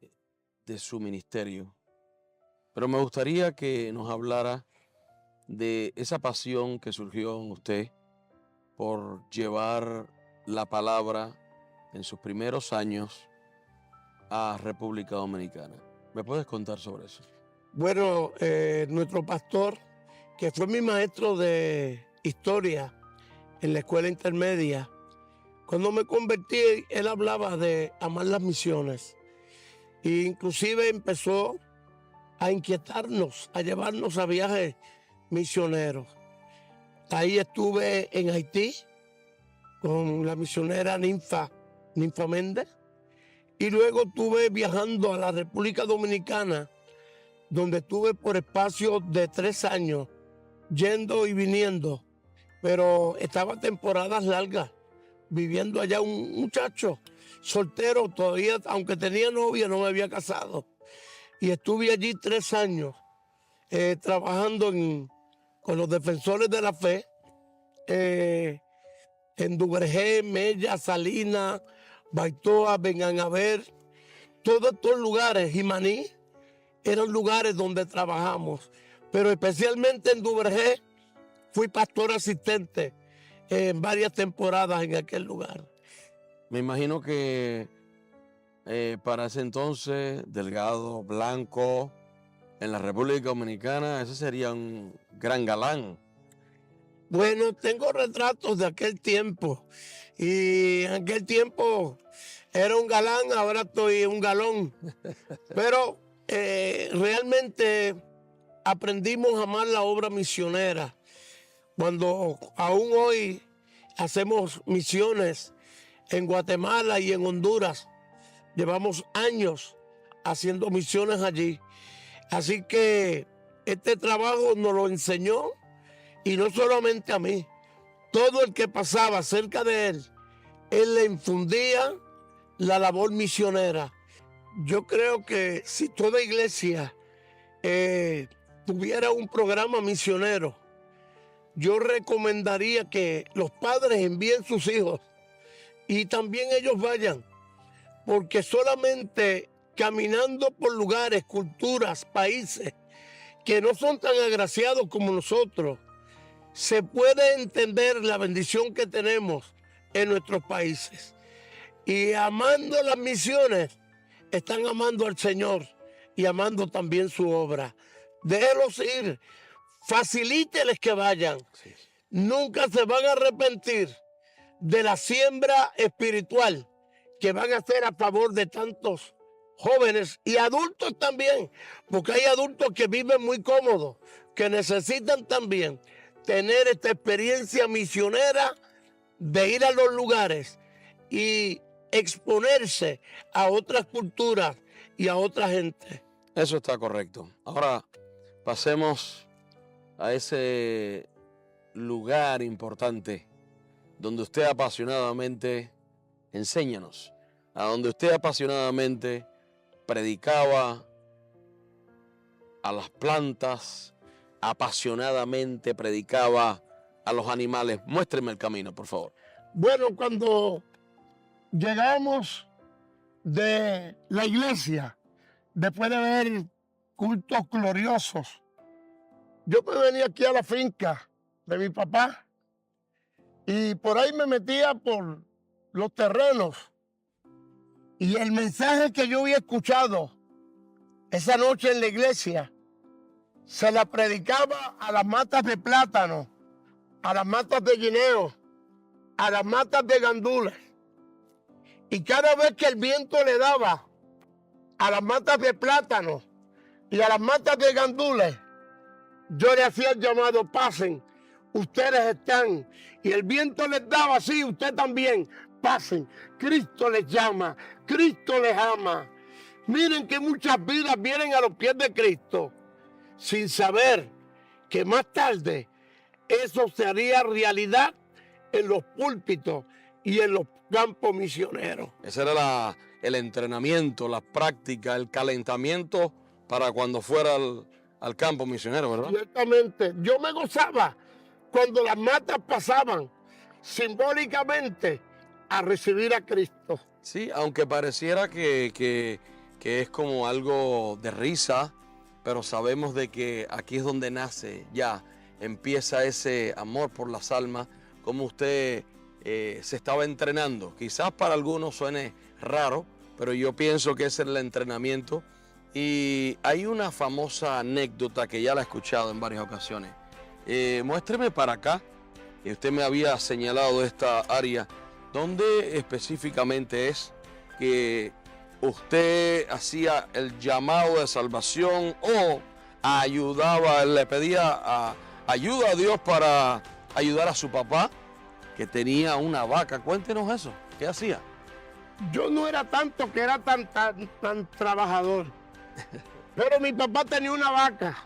su ministerio. Pero me gustaría que nos hablara de esa pasión que surgió en usted por llevar la palabra en sus primeros años a República Dominicana. ¿Me puedes contar sobre eso? Bueno, nuestro pastor, que fue mi maestro de historia en la escuela intermedia, cuando me convertí, él hablaba de amar las misiones. E inclusive empezó a inquietarnos, a llevarnos a viajes misioneros. Ahí estuve en Haití con la misionera Ninfa Méndez. Y luego estuve viajando a la República Dominicana, donde estuve por espacio de 3 años, yendo y viniendo. Pero estaba temporadas largas, viviendo allá un muchacho soltero todavía, aunque tenía novia, no me había casado. Y estuve allí 3 años trabajando con los defensores de la fe, en Duvergé, Mella, Salinas, Baitoa, Benanaver, todos estos lugares, Jimaní, eran lugares donde trabajamos. Pero especialmente en Duvergé, fui pastor asistente en varias temporadas en aquel lugar. Me imagino que para ese entonces, delgado, blanco, en la República Dominicana, ese sería un gran galán. Bueno, tengo retratos de aquel tiempo. Y en aquel tiempo era un galán, ahora estoy un galón. Pero realmente aprendimos a amar la obra misionera. Cuando aún hoy hacemos misiones en Guatemala y en Honduras. Llevamos años haciendo misiones allí. Así que este trabajo nos lo enseñó, y no solamente a mí, todo el que pasaba cerca de él le infundía la labor misionera. Yo creo que si toda iglesia tuviera un programa misionero, yo recomendaría que los padres envíen sus hijos y también ellos vayan, porque solamente caminando por lugares, culturas, países que no son tan agraciados como nosotros, se puede entender la bendición que tenemos en nuestros países. Y amando las misiones, están amando al Señor y amando también su obra. Déjenlos ir, facilíteles que vayan. Sí. Nunca se van a arrepentir de la siembra espiritual que van a hacer a favor de tantos jóvenes y adultos también, porque hay adultos que viven muy cómodos, que necesitan también tener esta experiencia misionera de ir a los lugares y exponerse a otras culturas y a otra gente. Eso está correcto. Ahora pasemos a ese lugar importante donde usted apasionadamente, enséñanos, a donde usted apasionadamente predicaba a las plantas, apasionadamente predicaba a los animales. Muéstreme el camino, por favor. Bueno, cuando llegamos de la iglesia, después de ver cultos gloriosos, yo me venía aquí a la finca de mi papá y por ahí me metía por los terrenos, y el mensaje que yo había escuchado esa noche en la iglesia se la predicaba a las matas de plátano, a las matas de guineo, a las matas de gandules. Y cada vez que el viento le daba a las matas de plátano y a las matas de gandules, yo le hacía el llamado: pasen, ustedes están. Y el viento les daba así, usted también, pasen. Cristo les llama, Cristo les ama. Miren que muchas vidas vienen a los pies de Cristo sin saber que más tarde eso se haría realidad en los púlpitos y en los campos misioneros. Ese era el entrenamiento, la práctica, el calentamiento para cuando fuera al campo misionero, ¿verdad? Ciertamente. Yo me gozaba cuando las matas pasaban simbólicamente a recibir a Cristo. Sí, aunque pareciera que es como algo de risa, pero sabemos de que aquí es donde nace, ya empieza ese amor por las almas, como usted se estaba entrenando. Quizás para algunos suene raro, pero yo pienso que ese es el entrenamiento. Y hay una famosa anécdota que ya la he escuchado en varias ocasiones. Muéstreme para acá, y usted me había señalado esta área, donde específicamente es que usted hacía el llamado de salvación o ayudaba, le pedía ayuda a Dios para ayudar a su papá, que tenía una vaca. Cuéntenos eso, ¿qué hacía? Yo no era tanto que era tan trabajador, pero mi papá tenía una vaca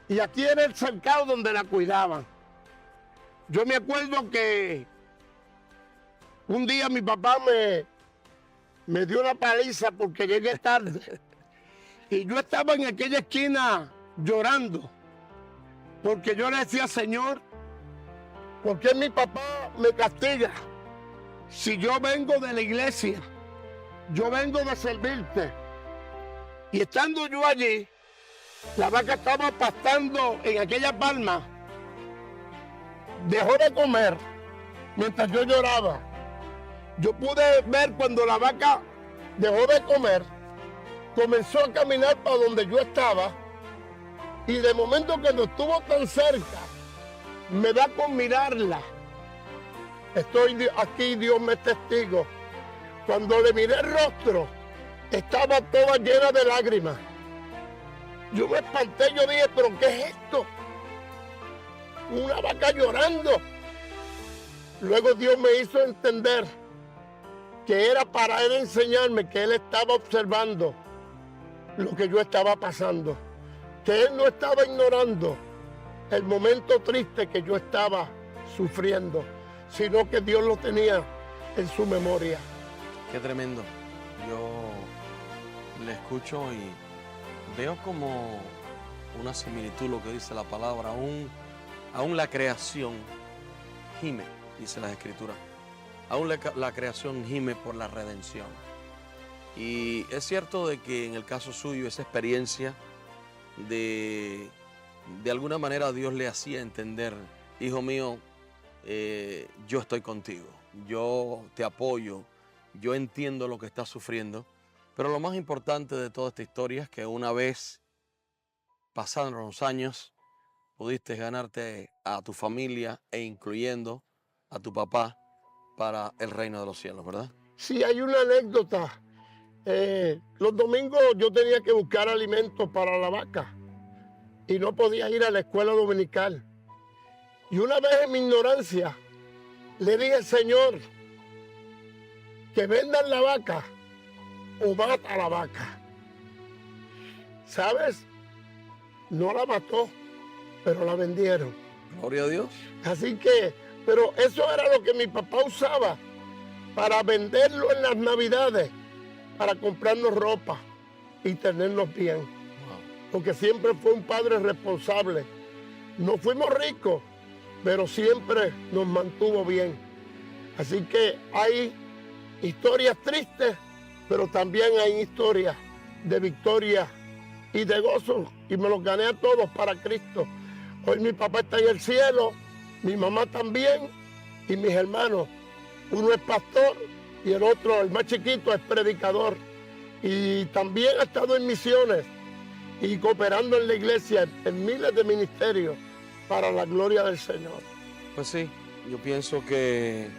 y aquí era el cercado donde la cuidaban. Yo me acuerdo que un día mi papá me dio una paliza porque llegué tarde y yo estaba en aquella esquina llorando porque yo le decía: Señor, ¿por qué mi papá me castiga? Si yo vengo de la iglesia, yo vengo de servirte. Y estando yo allí, la vaca estaba pastando en aquella palma, dejó de comer mientras yo lloraba. Yo pude ver cuando la vaca dejó de comer, comenzó a caminar para donde yo estaba, y de momento que no estuvo tan cerca, me da con mirarla. Estoy aquí, Dios me es testigo. Cuando le miré el rostro, estaba toda llena de lágrimas. Yo me espanté, yo dije: ¿pero qué es esto? Una vaca llorando. Luego Dios me hizo entender que era para Él enseñarme que Él estaba observando lo que yo estaba pasando, que Él no estaba ignorando el momento triste que yo estaba sufriendo, sino que Dios lo tenía en su memoria. Qué tremendo. Yo le escucho y veo como una similitud lo que dice la palabra. Aún la creación gime, dice las Escrituras. Aún la creación gime por la redención. Y es cierto de que en el caso suyo esa experiencia de alguna manera Dios le hacía entender, hijo mío, yo estoy contigo, yo te apoyo, yo entiendo lo que estás sufriendo. Pero lo más importante de toda esta historia es que una vez pasados los años, pudiste ganarte a tu familia e incluyendo a tu papá para el reino de los cielos, ¿verdad? Sí, hay una anécdota. Los domingos yo tenía que buscar alimentos para la vaca y no podía ir a la escuela dominical. Y una vez en mi ignorancia le dije al Señor que vendan la vaca o mata a la vaca. ¿Sabes? No la mató, pero la vendieron. Gloria a Dios. Así que, pero eso era lo que mi papá usaba para venderlo en las Navidades, para comprarnos ropa y tenernos bien. Wow. Porque siempre fue un padre responsable. No fuimos ricos, pero siempre nos mantuvo bien. Así que hay historias tristes, pero también hay historias de victoria y de gozo. Y me los gané a todos para Cristo. Hoy mi papá está en el cielo, mi mamá también y mis hermanos. Uno es pastor y el otro, el más chiquito, es predicador. Y también ha estado en misiones y cooperando en la iglesia en miles de ministerios para la gloria del Señor. Pues sí, yo pienso que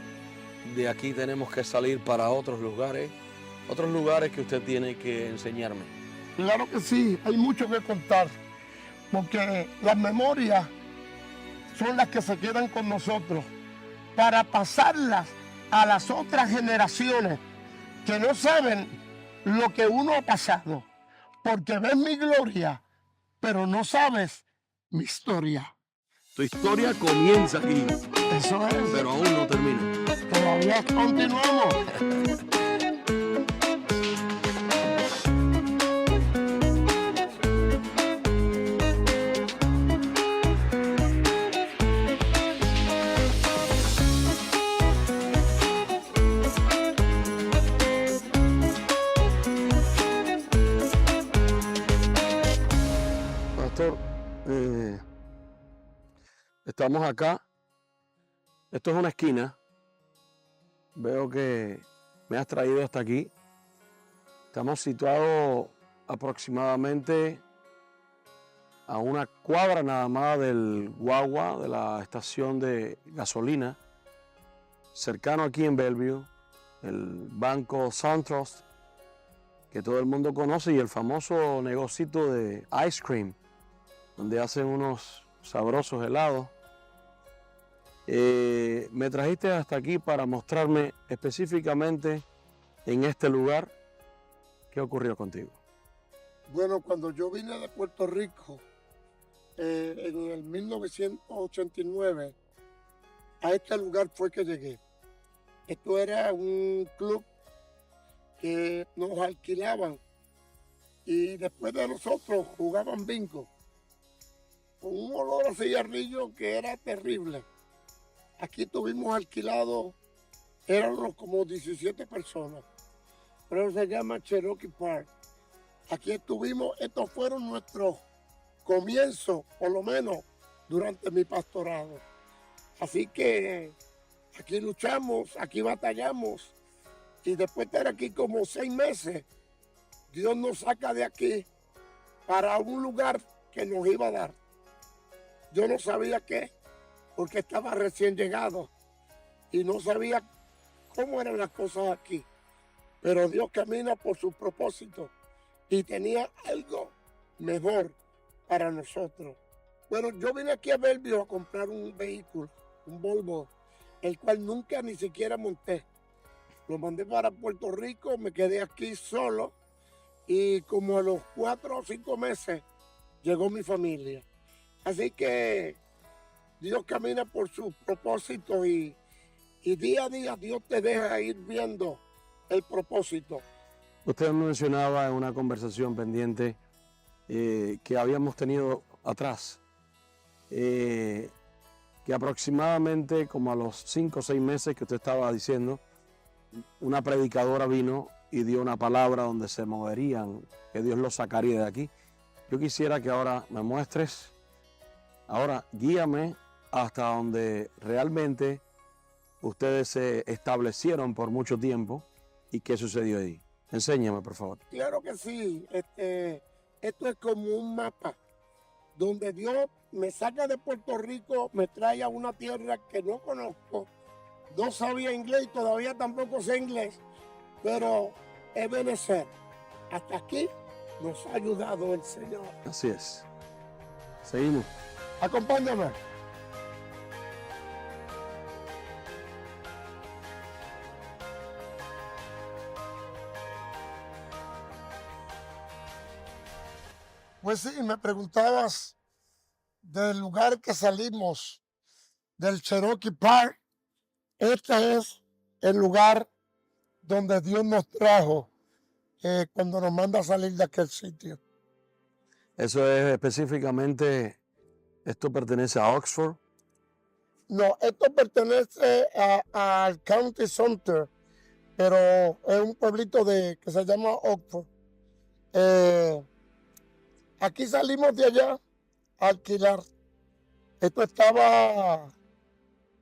de aquí tenemos que salir para otros lugares que usted tiene que enseñarme. Claro que sí, hay mucho que contar, porque las memorias son las que se quedan con nosotros para pasarlas a las otras generaciones que no saben lo que uno ha pasado, porque ves mi gloria, pero no sabes mi historia. Tu historia comienza aquí, Eso es. pero aún no termina. Todavía continuamos. Pastor, estamos acá. Esto es una esquina. Veo que me has traído hasta aquí. Estamos situados aproximadamente a una cuadra nada más del Guagua, de la estación de gasolina, cercano aquí en Bellevue, el banco SunTrust, que todo el mundo conoce, y el famoso negocito de ice cream, donde hacen unos sabrosos helados. Me trajiste hasta aquí para mostrarme específicamente en este lugar qué ocurrió contigo. Bueno, cuando yo vine de Puerto Rico en el 1989, a este lugar fue que llegué. Esto era un club que nos alquilaban y después de nosotros jugaban bingo con un olor a cigarrillo que era terrible. Aquí tuvimos alquilado, éramos como 17 personas, pero se llama Cherokee Park. Aquí estuvimos, estos fueron nuestros comienzos, por lo menos durante mi pastorado. Así que aquí luchamos, aquí batallamos, y después de estar aquí como 6 meses, Dios nos saca de aquí para un lugar que nos iba a dar. Yo no sabía qué, porque estaba recién llegado y no sabía cómo eran las cosas aquí. Pero Dios camina por su propósito y tenía algo mejor para nosotros. Bueno, yo vine aquí a Bellevue a comprar un vehículo, un Volvo, el cual nunca ni siquiera monté. Lo mandé para Puerto Rico, me quedé aquí solo y como a los 4 o 5 meses llegó mi familia. Así que Dios camina por sus propósitos y día a día Dios te deja ir viendo el propósito. Usted mencionaba en una conversación pendiente que habíamos tenido atrás, que aproximadamente como a los 5 o 6 meses que usted estaba diciendo, una predicadora vino y dio una palabra donde se moverían, que Dios los sacaría de aquí. Yo quisiera que ahora me muestres, ahora guíame hasta donde realmente ustedes se establecieron por mucho tiempo y qué sucedió ahí. Enséñame, por favor. Claro que sí. Esto es como un mapa donde Dios me saca de Puerto Rico, me trae a una tierra que no conozco. No sabía inglés y todavía tampoco sé inglés, pero es Ebenezer. Hasta aquí nos ha ayudado el Señor. Así es. Seguimos. Acompáñame. Pues sí, me preguntabas del lugar que salimos, del Cherokee Park. Este es el lugar donde Dios nos trajo cuando nos manda a salir de aquel sitio. Eso es específicamente, esto pertenece a Oxford. No, esto pertenece al County Center, pero es un pueblito que se llama Oxford. Aquí salimos de allá a alquilar. Esto estaba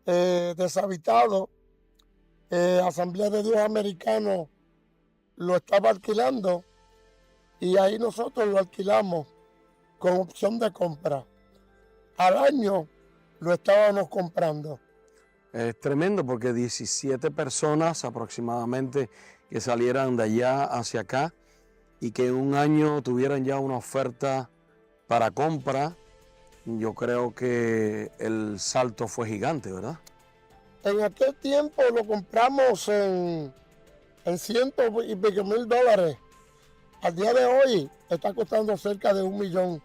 deshabitado. Asamblea de Dios Americano lo estaba alquilando y ahí nosotros lo alquilamos con opción de compra. Al año lo estábamos comprando. Es tremendo porque 17 personas aproximadamente que salieran de allá hacia acá y que en un año tuvieran ya una oferta para compra, yo creo que el salto fue gigante, ¿verdad? En aquel tiempo lo compramos en cientos y pico mil dólares. Al día de hoy está costando cerca de $1 millón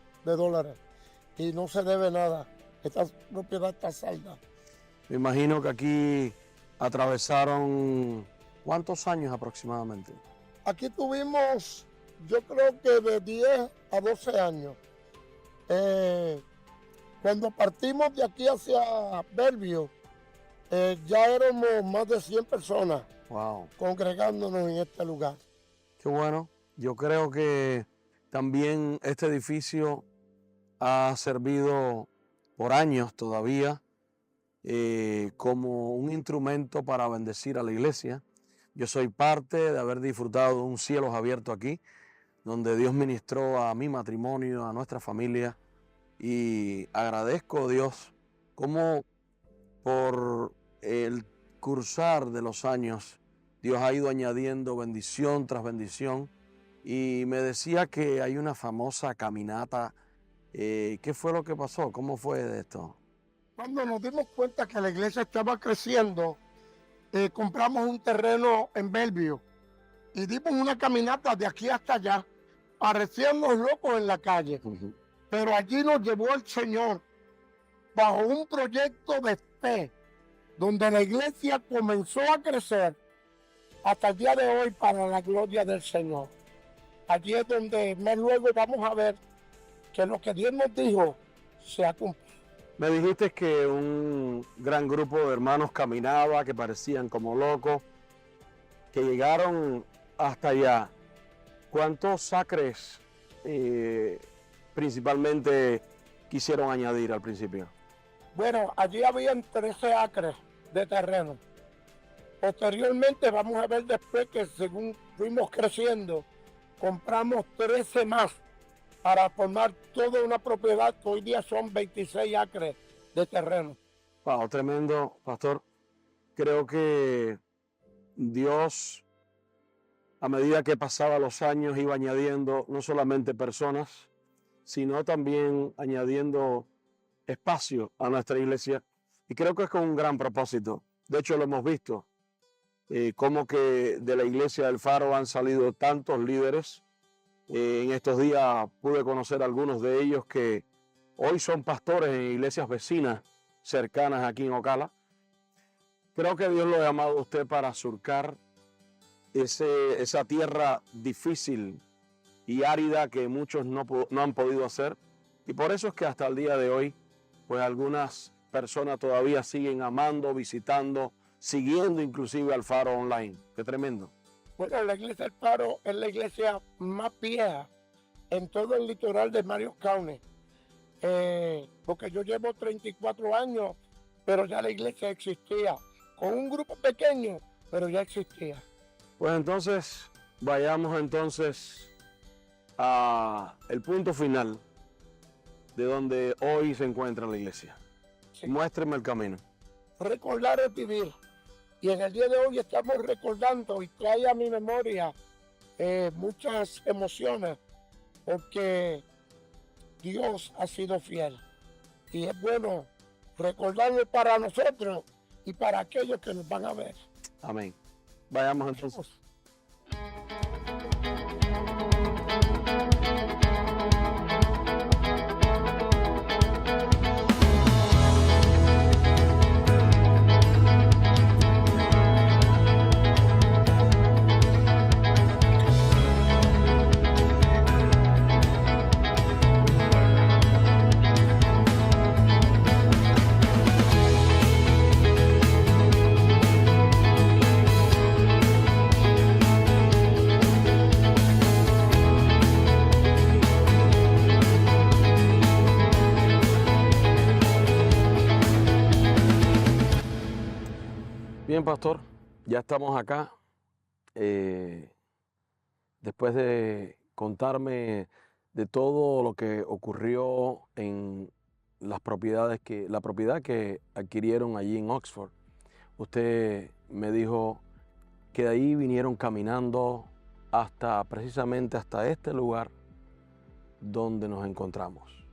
y no se debe nada. Esta propiedad está salda. Me imagino que aquí atravesaron ¿cuántos años aproximadamente? Aquí tuvimos, yo creo que de 10 a 12 años. Cuando partimos de aquí hacia Bellevue, ya éramos más de 100 personas congregándonos en este lugar. Qué bueno. Yo creo que también este edificio ha servido por años todavía como un instrumento para bendecir a la iglesia. Yo soy parte de haber disfrutado de un cielo abierto aquí, donde Dios ministró a mi matrimonio, a nuestra familia, y agradezco a Dios cómo por el cursar de los años Dios ha ido añadiendo bendición tras bendición, y me decía que hay una famosa caminata. ¿Qué fue lo que pasó? ¿Cómo fue de esto? Cuando nos dimos cuenta que la iglesia estaba creciendo, compramos un terreno en Bellevue y dimos una caminata de aquí hasta allá, pareciéndonos locos en la calle. Pero allí nos llevó el Señor bajo un proyecto de fe, donde la iglesia comenzó a crecer hasta el día de hoy para la gloria del Señor. Allí es donde más luego vamos a ver que lo que Dios nos dijo se ha cumplido. Me dijiste que un gran grupo de hermanos caminaba, que parecían como locos, que llegaron hasta allá. ¿Cuántos acres principalmente quisieron añadir al principio? Bueno, allí habían 13 acres de terreno. Posteriormente vamos a ver después que según fuimos creciendo, compramos 13 más para formar toda una propiedad que hoy día son 26 acres de terreno. Wow, tremendo, pastor. Creo que Dios, a medida que pasaban los años, iba añadiendo no solamente personas, sino también añadiendo espacio a nuestra iglesia. Y creo que es con un gran propósito. De hecho, lo hemos visto, cómo que de la iglesia del Faro han salido tantos líderes. En estos días pude conocer a algunos de ellos que hoy son pastores en iglesias vecinas cercanas aquí en Ocala. Creo que Dios lo ha llamado a usted para surcar esa tierra difícil y árida que muchos no han podido hacer. Y por eso es que hasta el día de hoy, pues algunas personas todavía siguen amando, visitando, siguiendo inclusive al Faro online. Qué tremendo. Bueno, la iglesia del Faro es la iglesia más vieja en todo el litoral de Marion County. Porque yo llevo 34 años, pero ya la iglesia existía. Con un grupo pequeño, pero ya existía. Pues entonces, vayamos entonces a el punto final de donde hoy se encuentra la iglesia. Sí. Muéstreme el camino. Recordar es vivir. Y en el día de hoy estamos recordando y trae a mi memoria muchas emociones porque Dios ha sido fiel. Y es bueno recordarlo para nosotros y para aquellos que nos van a ver. Amén. Vayamos entonces. Bien, pastor, ya estamos acá. Después de contarme de todo lo que ocurrió en la propiedad que adquirieron allí en Oxford, usted me dijo que de ahí vinieron caminando precisamente hasta este lugar donde nos encontramos.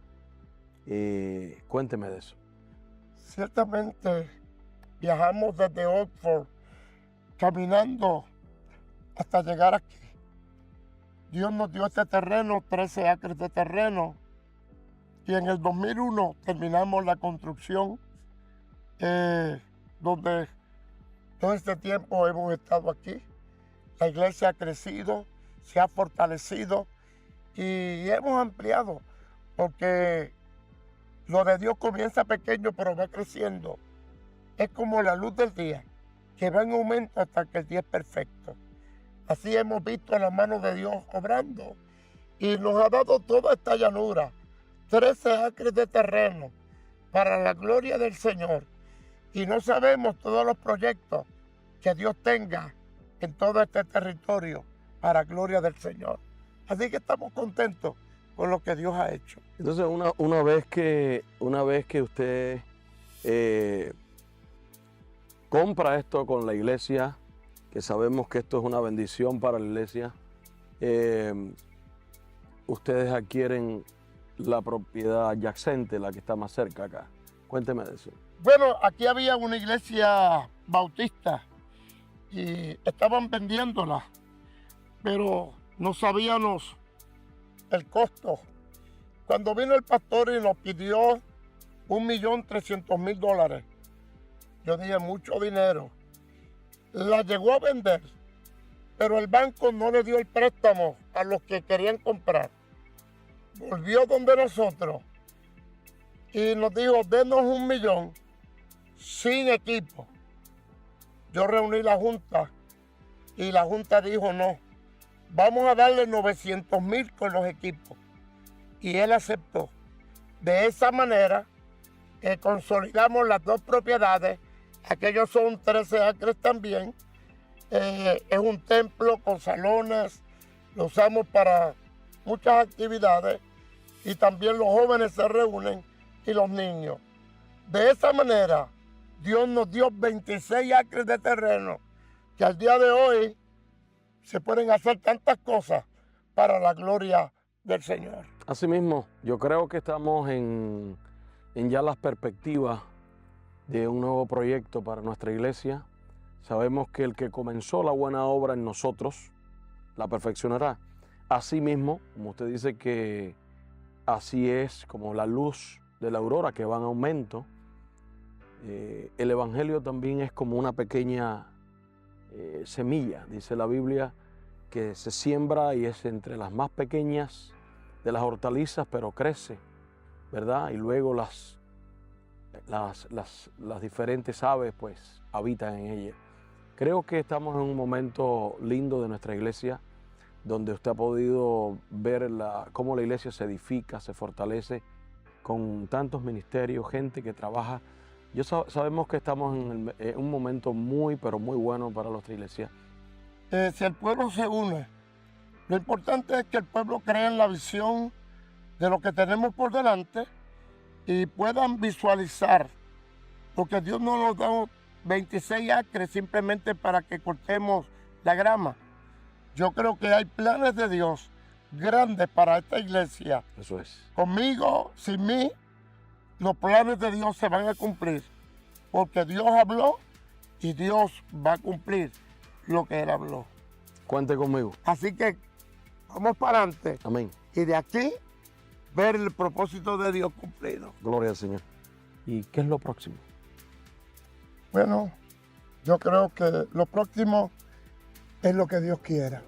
Cuénteme de eso. Ciertamente viajamos desde Oxford caminando hasta llegar aquí. Dios nos dio este terreno, 13 acres de terreno, y en el 2001 terminamos la construcción, donde todo este tiempo hemos estado aquí. La iglesia ha crecido, se ha fortalecido y hemos ampliado, porque lo de Dios comienza pequeño pero va creciendo. Es como la luz del día, que va en aumento hasta que el día es perfecto. Así hemos visto la mano de Dios obrando y nos ha dado toda esta llanura, 13 acres de terreno para la gloria del Señor. Y no sabemos todos los proyectos que Dios tenga en todo este territorio para gloria del Señor. Así que estamos contentos con lo que Dios ha hecho. Entonces, una vez que usted compra esto con la iglesia, que sabemos que esto es una bendición para la iglesia, ustedes adquieren la propiedad adyacente, la que está más cerca acá. Cuénteme de eso. Bueno, aquí había una iglesia bautista y estaban vendiéndola, pero no sabíamos el costo. Cuando vino el pastor y nos pidió $1.300.000, yo dije, mucho dinero. La llegó a vender, pero el banco no le dio el préstamo a los que querían comprar. Volvió donde nosotros y nos dijo, denos $1 millón sin equipo. Yo reuní la junta y la junta dijo, no, vamos a darle 900,000 con los equipos. Y él aceptó. De esa manera consolidamos las dos propiedades. Aquellos son 13 acres también. Es un templo con salones. Lo usamos para muchas actividades. Y también los jóvenes se reúnen y los niños. De esa manera, Dios nos dio 26 acres de terreno que al día de hoy se pueden hacer tantas cosas para la gloria del Señor. Asimismo, yo creo que estamos en ya las perspectivas de un nuevo proyecto para nuestra iglesia. Sabemos que el que comenzó la buena obra en nosotros, la perfeccionará. Asimismo, como usted dice que así es como la luz de la aurora que va en aumento, el Evangelio también es como una pequeña semilla, dice la Biblia, que se siembra y es entre las más pequeñas de las hortalizas, pero crece, ¿verdad? Y luego las diferentes aves pues habitan en ella. Creo que estamos en un momento lindo de nuestra iglesia, donde usted ha podido ver cómo la iglesia se edifica, se fortalece con tantos ministerios, gente que trabaja. Sabemos que estamos en un momento muy, pero muy bueno para nuestra iglesia. Si el pueblo se une, lo importante es que el pueblo crea en la visión de lo que tenemos por delante y puedan visualizar, porque Dios no nos da 26 acres simplemente para que cortemos la grama. Yo creo que hay planes de Dios grandes para esta iglesia. Eso es. Conmigo, sin mí, los planes de Dios se van a cumplir, porque Dios habló y Dios va a cumplir lo que Él habló. Cuente conmigo. Así que vamos para adelante. Amén. Y de aquí ver el propósito de Dios cumplido. Gloria al Señor. ¿Y qué es lo próximo? Bueno, yo creo que lo próximo es lo que Dios quiera.